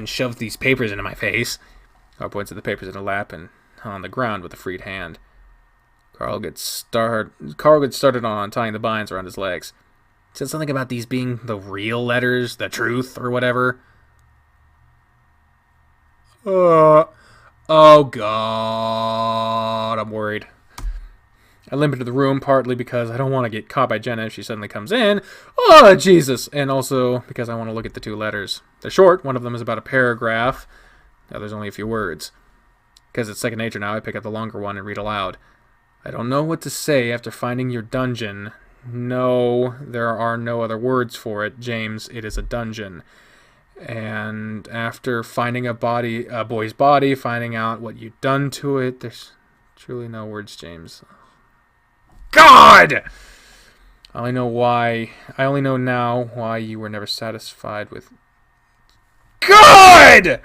shoved these papers into my face. Carl points at the papers in her lap and on the ground with a freed hand. Carl gets started on untying the binds around his legs. Said something about these being the real letters, the truth, or whatever. Oh God, I'm worried. I limp into the room partly because I don't want to get caught by Jenna if she suddenly comes in. Oh, Jesus! And also because I want to look at the two letters. They're short. One of them is about a paragraph. The other's only a few words. Because it's second nature now, I pick up the longer one and read aloud. I don't know what to say after finding your dungeon. No, there are no other words for it, James. It is a dungeon. And after finding a boy's body, finding out what you've done to it, there's truly no words, James. God! I only know now why you were never satisfied with... God!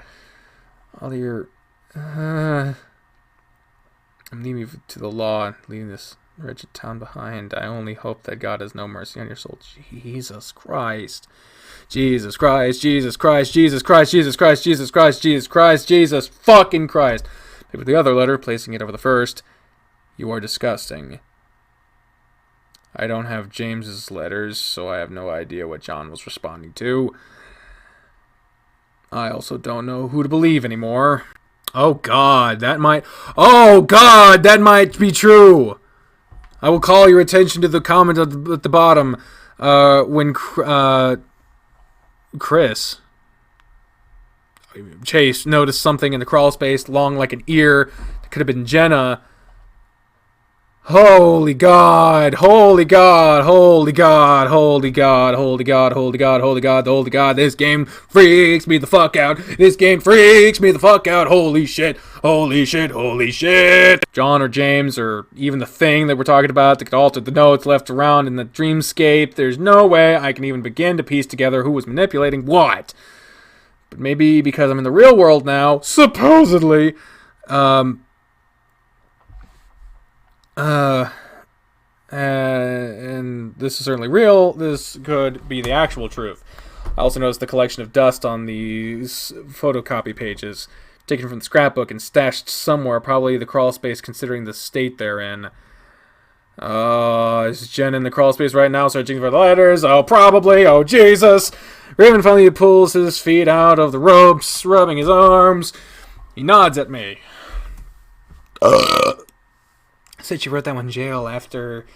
All your... I'm leaving you to the law and leaving this wretched town behind. I only hope that God has no mercy on your soul. Jesus Christ. Jesus Christ, Jesus Christ, Jesus Christ, Jesus Christ, Jesus Christ, Jesus Christ, Jesus fucking Christ. Pick up the other letter, placing it over the first. You are disgusting. I don't have James's letters, so I have no idea what John was responding to. I also don't know who to believe anymore. Oh God, that might be true. I will call your attention to the comment at the bottom when Chase noticed something in the crawl space long like an ear. It could have been Jenna. Holy God, holy God, holy God, holy God, holy God, holy God, holy God, holy God, this game freaks me the fuck out. This game freaks me the fuck out. Holy shit, holy shit, holy shit. John or James or even the thing that we're talking about that could alter the notes left around in the dreamscape. There's no way I can even begin to piece together who was manipulating what. But maybe because I'm in the real world now, supposedly, and this is certainly real, this could be the actual truth. I also noticed the collection of dust on these photocopy pages, taken from the scrapbook and stashed somewhere, probably the crawl space considering the state they're in. Is Jen in the crawl space right now searching for the letters? Oh, probably. Oh, Jesus. Raven finally pulls his feet out of the ropes, rubbing his arms. He nods at me. Said she wrote that one in jail after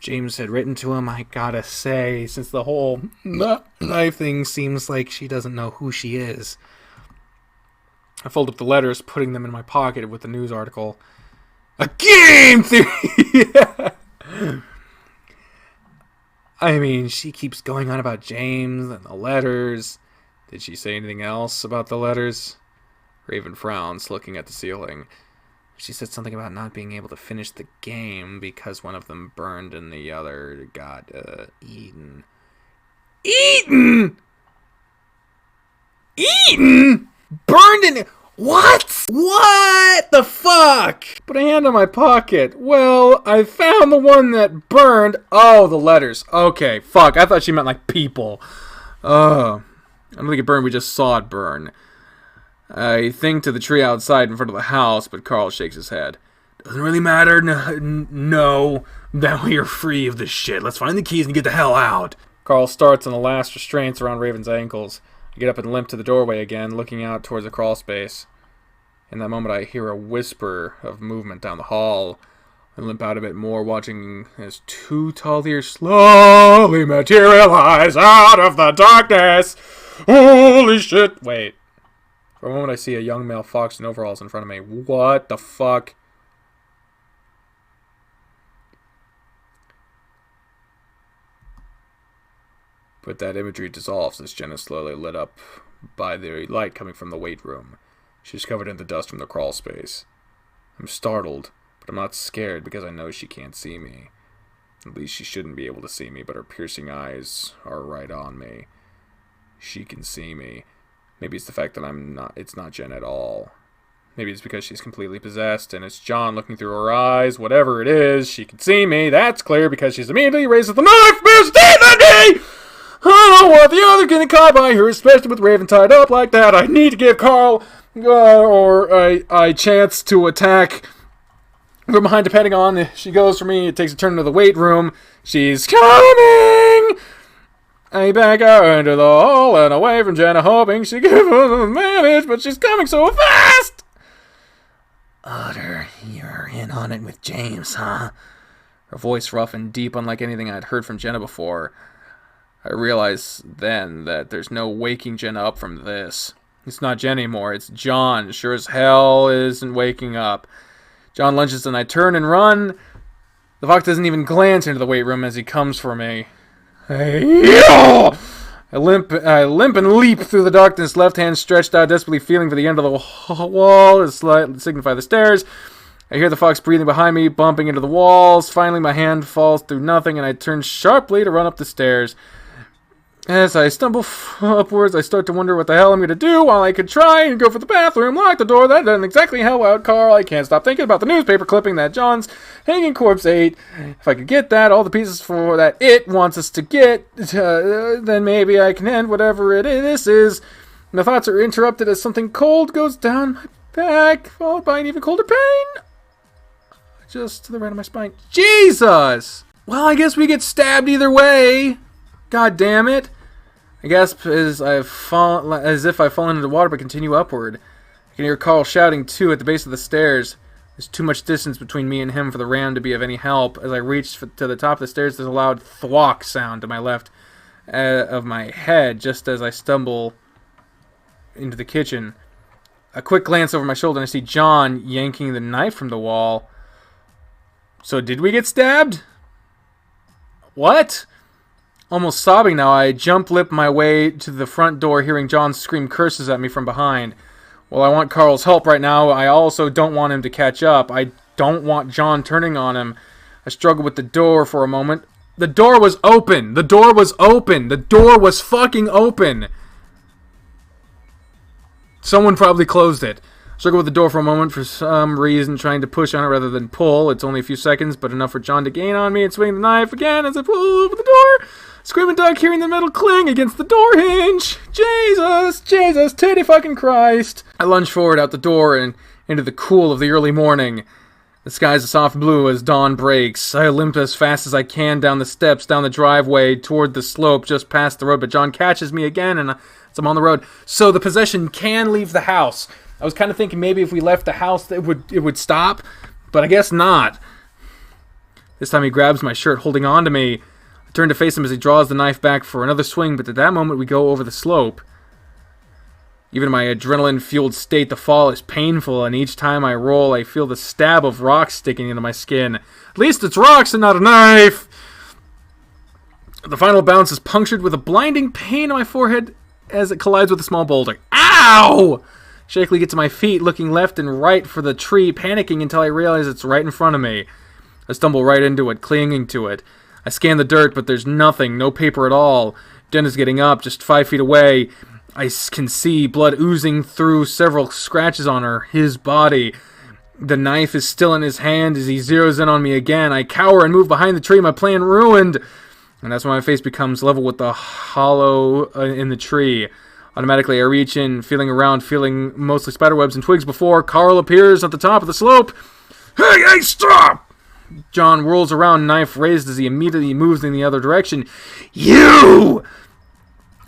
James had written to him. I gotta say, since the whole knife thing seems like she doesn't know who she is. I fold up the letters, putting them in my pocket with the news article. A game theory! I mean, she keeps going on about James and the letters. Did she say anything else about the letters? Raven frowns, looking at the ceiling. She said something about not being able to finish the game because one of them burned and the other got eaten. Eaten? Eaten? Burned and... What? What the fuck? Put a hand on my pocket. Well, I found the one that burned. Oh, the letters. Okay, fuck. I thought she meant like people. I don't think it burned. We just saw it burn. I think to the tree outside in front of the house, but Carl shakes his head. Doesn't really matter. No. Now we are free of this shit. Let's find the keys and get the hell out. Carl starts on the last restraints around Raven's ankles. I get up and limp to the doorway again, looking out towards the crawl space. In that moment, I hear a whisper of movement down the hall. I limp out a bit more, watching as two tall figures slowly materialize out of the darkness. Holy shit. Wait. For a moment, I see a young male fox in overalls in front of me. What the fuck? But that imagery dissolves as Jenna is slowly lit up by the light coming from the weight room. She's covered in the dust from the crawl space. I'm startled, but I'm not scared because I know she can't see me. At least she shouldn't be able to see me, but her piercing eyes are right on me. She can see me. Maybe it's the fact that it's not Jen at all. Maybe it's because she's completely possessed and it's John looking through her eyes. Whatever it is, she can see me. That's clear because she's immediately raises the knife, bears teeth at me! I don't want the other getting caught by her, especially with Raven tied up like that. I need to give Carl a chance to attack from behind, depending on if she goes for me. It takes a turn to the weight room. She's coming! I back out into the hall and away from Jenna, hoping she gives us an advantage, but she's coming so fast! Otter, you're in on it with James, huh? Her voice rough and deep, unlike anything I'd heard from Jenna before. I realize then that there's no waking Jenna up from this. It's not Jen anymore, it's John. Sure as hell isn't waking up. John lunges and I turn and run. The fox doesn't even glance into the weight room as he comes for me. I limp and leap through the darkness, left hand stretched out, desperately feeling for the end of the wall to signify the stairs. I hear the fox breathing behind me, bumping into the walls. Finally, my hand falls through nothing, and I turn sharply to run up the stairs. As I stumble upwards, I start to wonder what the hell I'm going to do. While I could try and go for the bathroom, lock the door, that doesn't exactly help out Carl. I can't stop thinking about the newspaper clipping that John's hanging corpse ate. If I could get that, all the pieces for that it wants us to get, then maybe I can end whatever this is. My thoughts are interrupted as something cold goes down my back, followed by an even colder pain. Just to the right of my spine. Jesus! Well, I guess we get stabbed either way. God damn it. I gasp as if I've fallen into the water, but continue upward. I can hear Carl shouting, too, at the base of the stairs. There's too much distance between me and him for the ram to be of any help. As I reach to the top of the stairs, there's a loud thwack sound to my left of my head, just as I stumble into the kitchen. A quick glance over my shoulder, and I see John yanking the knife from the wall. So did we get stabbed? What? Almost sobbing now, I jump-lip my way to the front door, hearing John scream curses at me from behind. While I want Carl's help right now, I also don't want him to catch up. I don't want John turning on him. I struggled with the door for a moment. The door was open! The door was open! The door was fucking open! Someone probably closed it. I struggled with the door for a moment for some reason, trying to push on it rather than pull. It's only a few seconds, but enough for John to gain on me and swing the knife again as I pull over the door. Screaming dog, hearing the metal cling against the door hinge. Jesus, Jesus, titty fucking Christ. I lunge forward out the door and into the cool of the early morning. The sky's a soft blue as dawn breaks. I limp as fast as I can down the steps, down the driveway, toward the slope, just past the road, but John catches me again and as I'm on the road. So the possession can leave the house. I was kind of thinking maybe if we left the house it would stop, but I guess not. This time he grabs my shirt, holding on to me. I turn to face him as he draws the knife back for another swing, but at that moment we go over the slope. Even in my adrenaline-fueled state, the fall is painful, and each time I roll, I feel the stab of rocks sticking into my skin. At least it's rocks and not a knife! The final bounce is punctured with a blinding pain in my forehead as it collides with a small boulder. Ow! Shakily get to my feet, looking left and right for the tree, panicking until I realize it's right in front of me. I stumble right into it, clinging to it. I scan the dirt, but there's nothing, no paper at all. Jenna's getting up, just 5 feet away. I can see blood oozing through several scratches on his body. The knife is still in his hand as he zeroes in on me again. I cower and move behind the tree, my plan ruined. And that's when my face becomes level with the hollow in the tree. Automatically, I reach in, feeling around, feeling mostly spiderwebs and twigs before Carl appears at the top of the slope. Hey, stop! John whirls around, knife raised as he immediately moves in the other direction. You!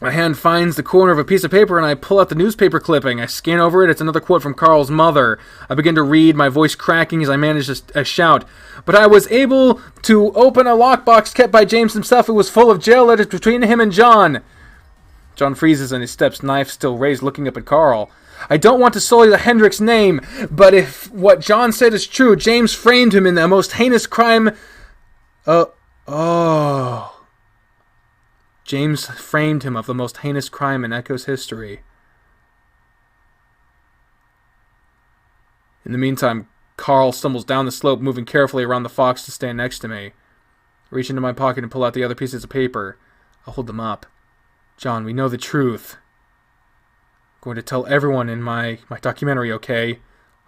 My hand finds the corner of a piece of paper and I pull out the newspaper clipping. I scan over it. It's another quote from Carl's mother. I begin to read, my voice cracking as I manage a shout. But I was able to open a lockbox kept by James himself. It was full of jail letters between him and John. John freezes and his steps, knife still raised, looking up at Carl. I don't want to sully the Hendricks name, but if what John said is true, James framed him in the most heinous crime... James framed him of the most heinous crime in Echo's history. In the meantime, Carl stumbles down the slope, moving carefully around the fox to stand next to me. I reach into my pocket and pull out the other pieces of paper. I'll hold them up. John, we know the truth. I'm going to tell everyone in my documentary, okay?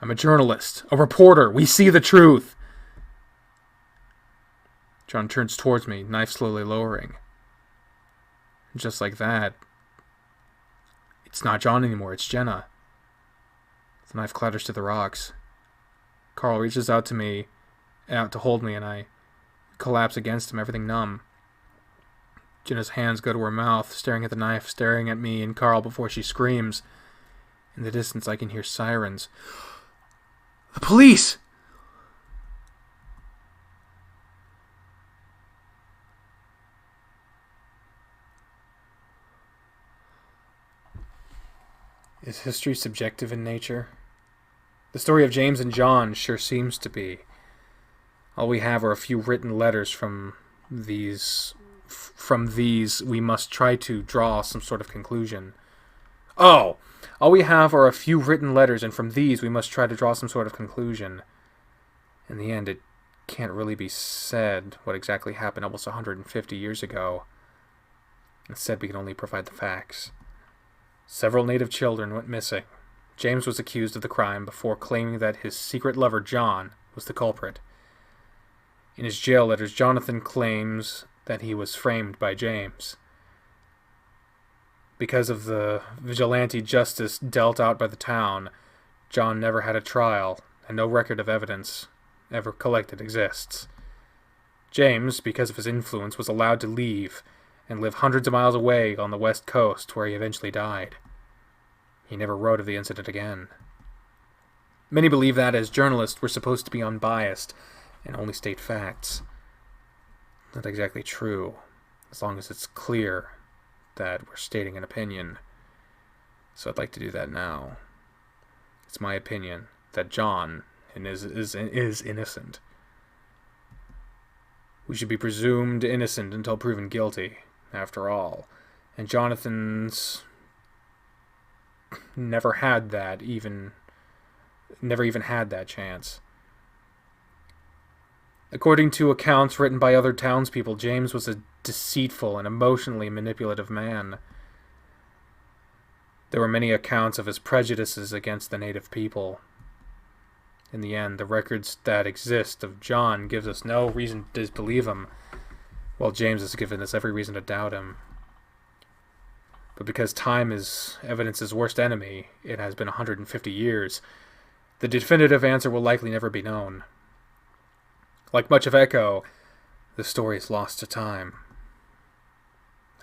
I'm a journalist, a reporter. We see the truth. John turns towards me, knife slowly lowering. Just like that, it's not John anymore, it's Jenna. The knife clatters to the rocks. Carl reaches out to hold me, and I collapse against him, everything numb. Jenna's hands go to her mouth, staring at the knife, staring at me and Carl before she screams. In the distance, I can hear sirens. The police! Is history subjective in nature? The story of James and John sure seems to be. All we have are a few written letters from these we must try to draw some sort of conclusion. Oh! All we have are a few written letters, and from these we must try to draw some sort of conclusion. In the end, it can't really be said what exactly happened almost 150 years ago. Instead, we can only provide the facts. Several native children went missing. James was accused of the crime before claiming that his secret lover, John, was the culprit. In his jail letters, Jonathan claims that he was framed by James. Because of the vigilante justice dealt out by the town, John never had a trial, and no record of evidence ever collected exists. James, because of his influence, was allowed to leave and live hundreds of miles away on the west coast, where he eventually died. He never wrote of the incident again. Many believe that, as journalists, we're supposed to be unbiased and only state facts. Not exactly true, as long as it's clear that we're stating an opinion. So I'd like to do that now. It's my opinion that John is innocent. We should be presumed innocent until proven guilty, after all. And Jonathan's never even had that chance. According to accounts written by other townspeople, James was a deceitful and emotionally manipulative man. There were many accounts of his prejudices against the native people. In the end, the records that exist of John gives us no reason to disbelieve him, while James has given us every reason to doubt him. But because time is evidence's worst enemy, it has been 150 years, the definitive answer will likely never be known. Like much of Echo, the story is lost to time.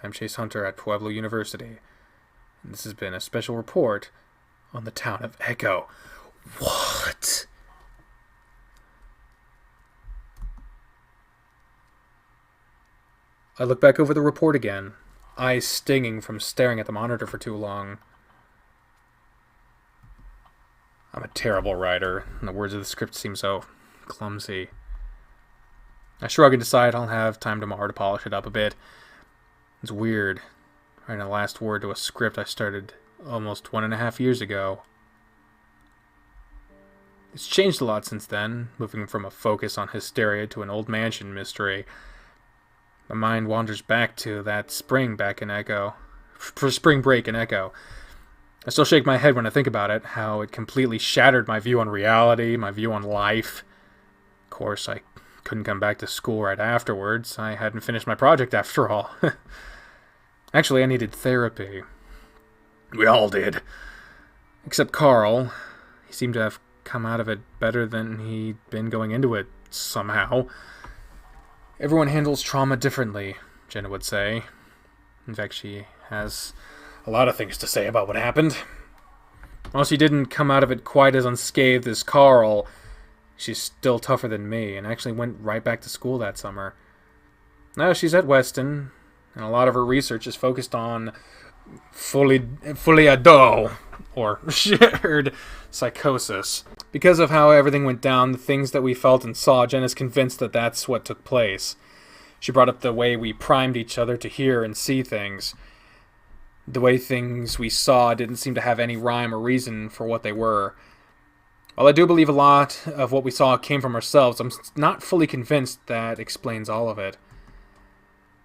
I'm Chase Hunter at Pueblo University, and this has been a special report on the town of Echo. What? I look back over the report again, eyes stinging from staring at the monitor for too long. I'm a terrible writer, and the words of the script seem so clumsy. I shrug and decide I'll have time tomorrow to polish it up a bit. It's weird, writing the last word to a script I started almost 1.5 years ago. It's changed a lot since then, moving from a focus on hysteria to an old mansion mystery. My mind wanders back to that spring break in Echo. I still shake my head when I think about it, how it completely shattered my view on reality, my view on life. Of course, I couldn't come back to school right afterwards. I hadn't finished my project after all. Actually, I needed therapy. We all did. Except Carl. He seemed to have come out of it better than he'd been going into it, somehow. Everyone handles trauma differently, Jenna would say. In fact, she has a lot of things to say about what happened. While she didn't come out of it quite as unscathed as Carl, she's still tougher than me, and actually went right back to school that summer. Now she's at Weston, and a lot of her research is focused on foliado, or shared psychosis. Because of how everything went down, the things that we felt and saw, Jenna's convinced that that's what took place. She brought up the way we primed each other to hear and see things. The way things we saw didn't seem to have any rhyme or reason for what they were. While I do believe a lot of what we saw came from ourselves, I'm not fully convinced that explains all of it.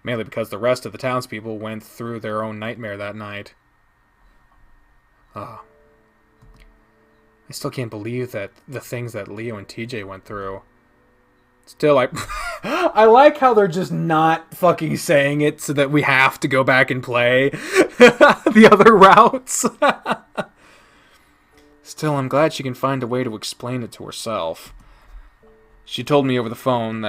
Mainly because the rest of the townspeople went through their own nightmare that night. I still can't believe that the things that Leo and TJ went through. Still, I like how they're just not fucking saying it so that we have to go back and play the other routes. Still, I'm glad she can find a way to explain it to herself. She told me over the phone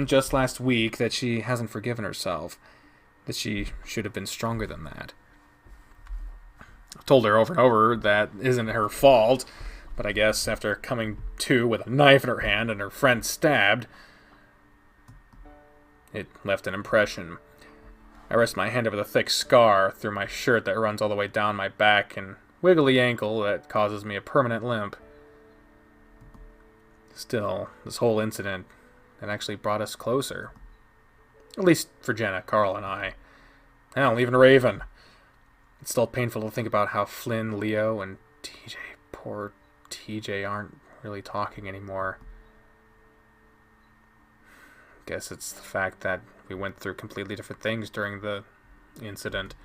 just last week that she hasn't forgiven herself. That she should have been stronger than that. I've told her over and over that isn't her fault, but I guess after coming to with a knife in her hand and her friend stabbed, it left an impression. I rest my hand over the thick scar through my shirt that runs all the way down my back and wiggly ankle that causes me a permanent limp. Still, this whole incident had actually brought us closer. At least for Jenna, Carl, and I. Hell, even Raven. It's still painful to think about how Flynn, Leo, and TJ, poor TJ, aren't really talking anymore. Guess it's the fact that we went through completely different things during the incident.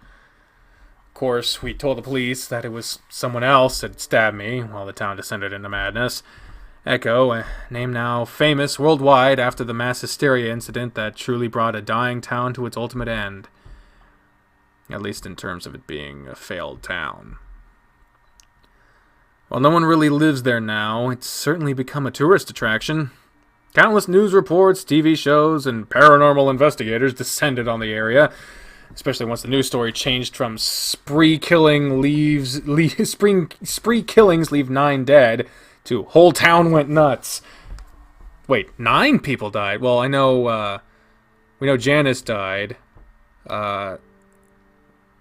Of course, we told the police that it was someone else that stabbed me while the town descended into madness. Echo, a name now famous worldwide after the mass hysteria incident that truly brought a dying town to its ultimate end. At least in terms of it being a failed town. While no one really lives there now, it's certainly become a tourist attraction. Countless news reports, TV shows, and paranormal investigators descended on the area, especially once the news story changed from spree killings leave 9 dead to whole town went nuts. Wait, 9 people died? Well, I know, we know Janice died.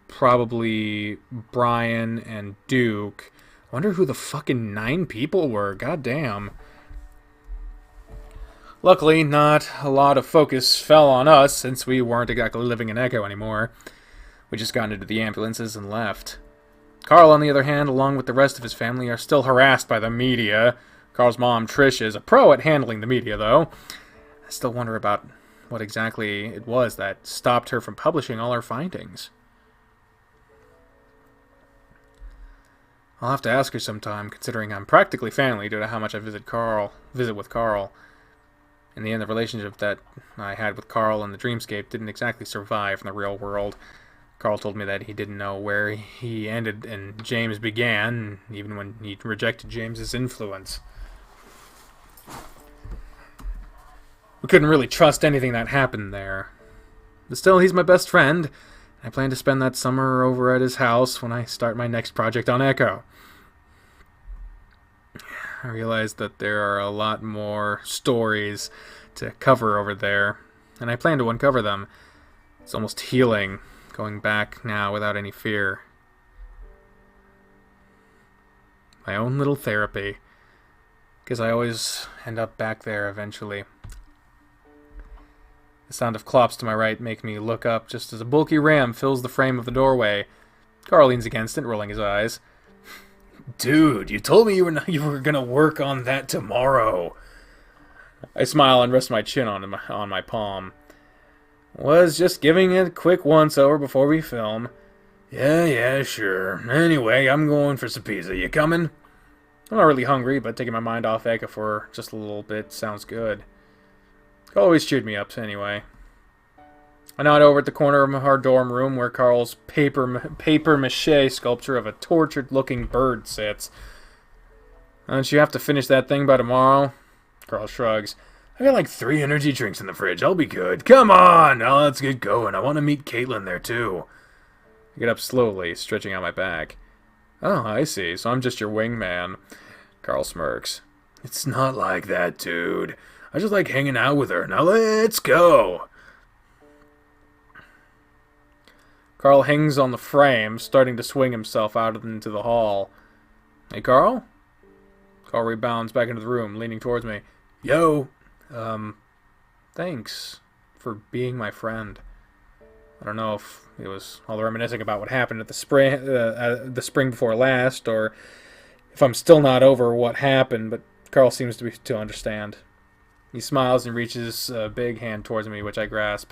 Probably Brian and Duke. I wonder who the fucking 9 people were. God damn. Luckily, not a lot of focus fell on us, since we weren't exactly living in Echo anymore. We just got into the ambulances and left. Carl, on the other hand, along with the rest of his family, are still harassed by the media. Carl's mom, Trish, is a pro at handling the media, though. I still wonder about what exactly it was that stopped her from publishing all her findings. I'll have to ask her sometime, considering I'm practically family due to how much I visit with Carl. In the end, the relationship that I had with Carl in the dreamscape didn't exactly survive in the real world. Carl told me that he didn't know where he ended and James began, even when he rejected James's influence. We couldn't really trust anything that happened there. But still, he's my best friend. I plan to spend that summer over at his house when I start my next project on Echo. I realized that there are a lot more stories to cover over there, and I plan to uncover them. It's almost healing, going back now without any fear. My own little therapy, because I always end up back there eventually. The sound of clops to my right make me look up just as a bulky ram fills the frame of the doorway. Carl leans against it, rolling his eyes. Dude, you told me you were gonna work on that tomorrow. I smile and rest my chin on my palm. Was just giving it a quick once-over before we film. Yeah, sure. Anyway, I'm going for some pizza. You coming? I'm not really hungry, but taking my mind off Echo for just a little bit sounds good. Always cheered me up, anyway. I nod over at the corner of our dorm room where Carl's paper-mache sculpture of a tortured-looking bird sits. Don't you have to finish that thing by tomorrow? Carl shrugs. I got like 3 energy drinks in the fridge. I'll be good. Come on! Now let's get going. I want to meet Caitlin there, too. I get up slowly, stretching out my back. Oh, I see. So I'm just your wingman. Carl smirks. It's not like that, dude. I just like hanging out with her. Now let's go! Carl hangs on the frame, starting to swing himself out into the hall. Hey, Carl? Carl rebounds back into the room, leaning towards me. Yo! Thanks for being my friend. I don't know if it was all reminiscing about what happened at the spring before last, or if I'm still not over what happened, but Carl seems to understand. He smiles and reaches a big hand towards me, which I grasp.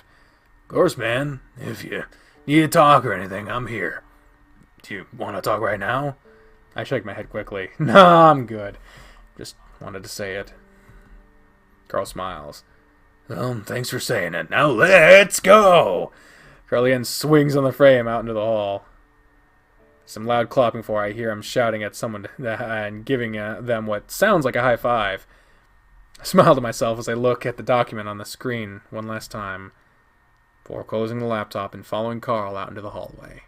Of course, man. If you need to talk or anything, I'm here. Do you want to talk right now? I shake my head quickly. No, I'm good. Just wanted to say it. Carl smiles. Well, thanks for saying it. Now let's go! Carl again swings on the frame out into the hall. Some loud clapping before I hear him shouting at someone and giving them what sounds like a high five. I smile to myself as I look at the document on the screen one last time, before closing the laptop and following Carl out into the hallway.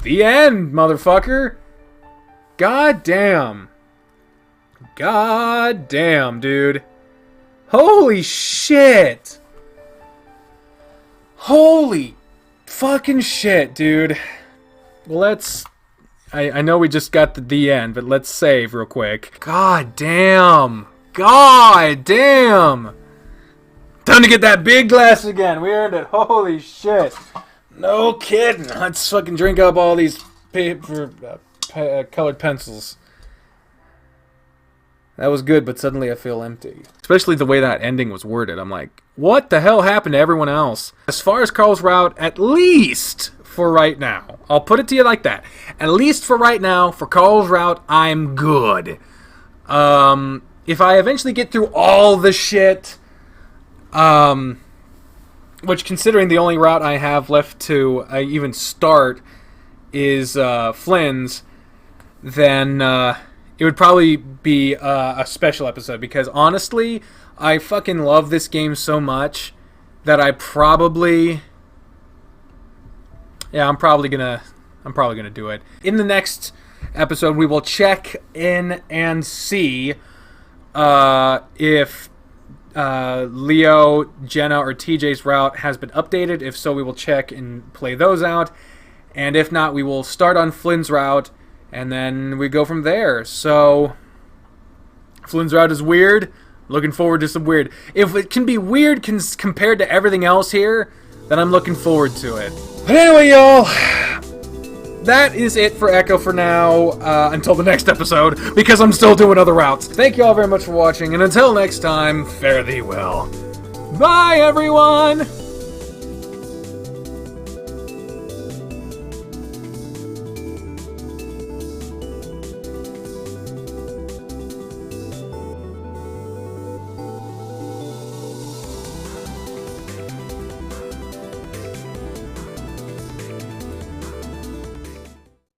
The end, motherfucker! God damn. God damn, dude. Holy shit! Holy fucking shit, dude. Well, let's... I know we just got the end, but let's save real quick. God damn. God damn. Time to get that big glass again. We earned it. Holy shit. No kidding. Let's fucking drink up all these paper, colored pencils. That was good, but suddenly I feel empty. Especially the way that ending was worded. I'm like, what the hell happened to everyone else? As far as Carl's route, at least for right now. I'll put it to you like that. At least for right now, for Carl's route, I'm good. If I eventually get through all the shit, which considering the only route I have left to even start is Flynn's, then it would probably be a special episode, because honestly, I fucking love this game so much that I'm probably gonna do it. In the next episode, we will check in and see if Leo, Jenna, or TJ's route has been updated. If so, we will check and play those out. And if not, we will start on Flynn's route and then we go from there. So, Flynn's route is weird. Looking forward to some weird. If it can be weird compared to everything else here, then I'm looking forward to it. But anyway, y'all, that is it for Echo for now, until the next episode, because I'm still doing other routes. Thank you all very much for watching, and until next time, fare thee well. Bye, everyone!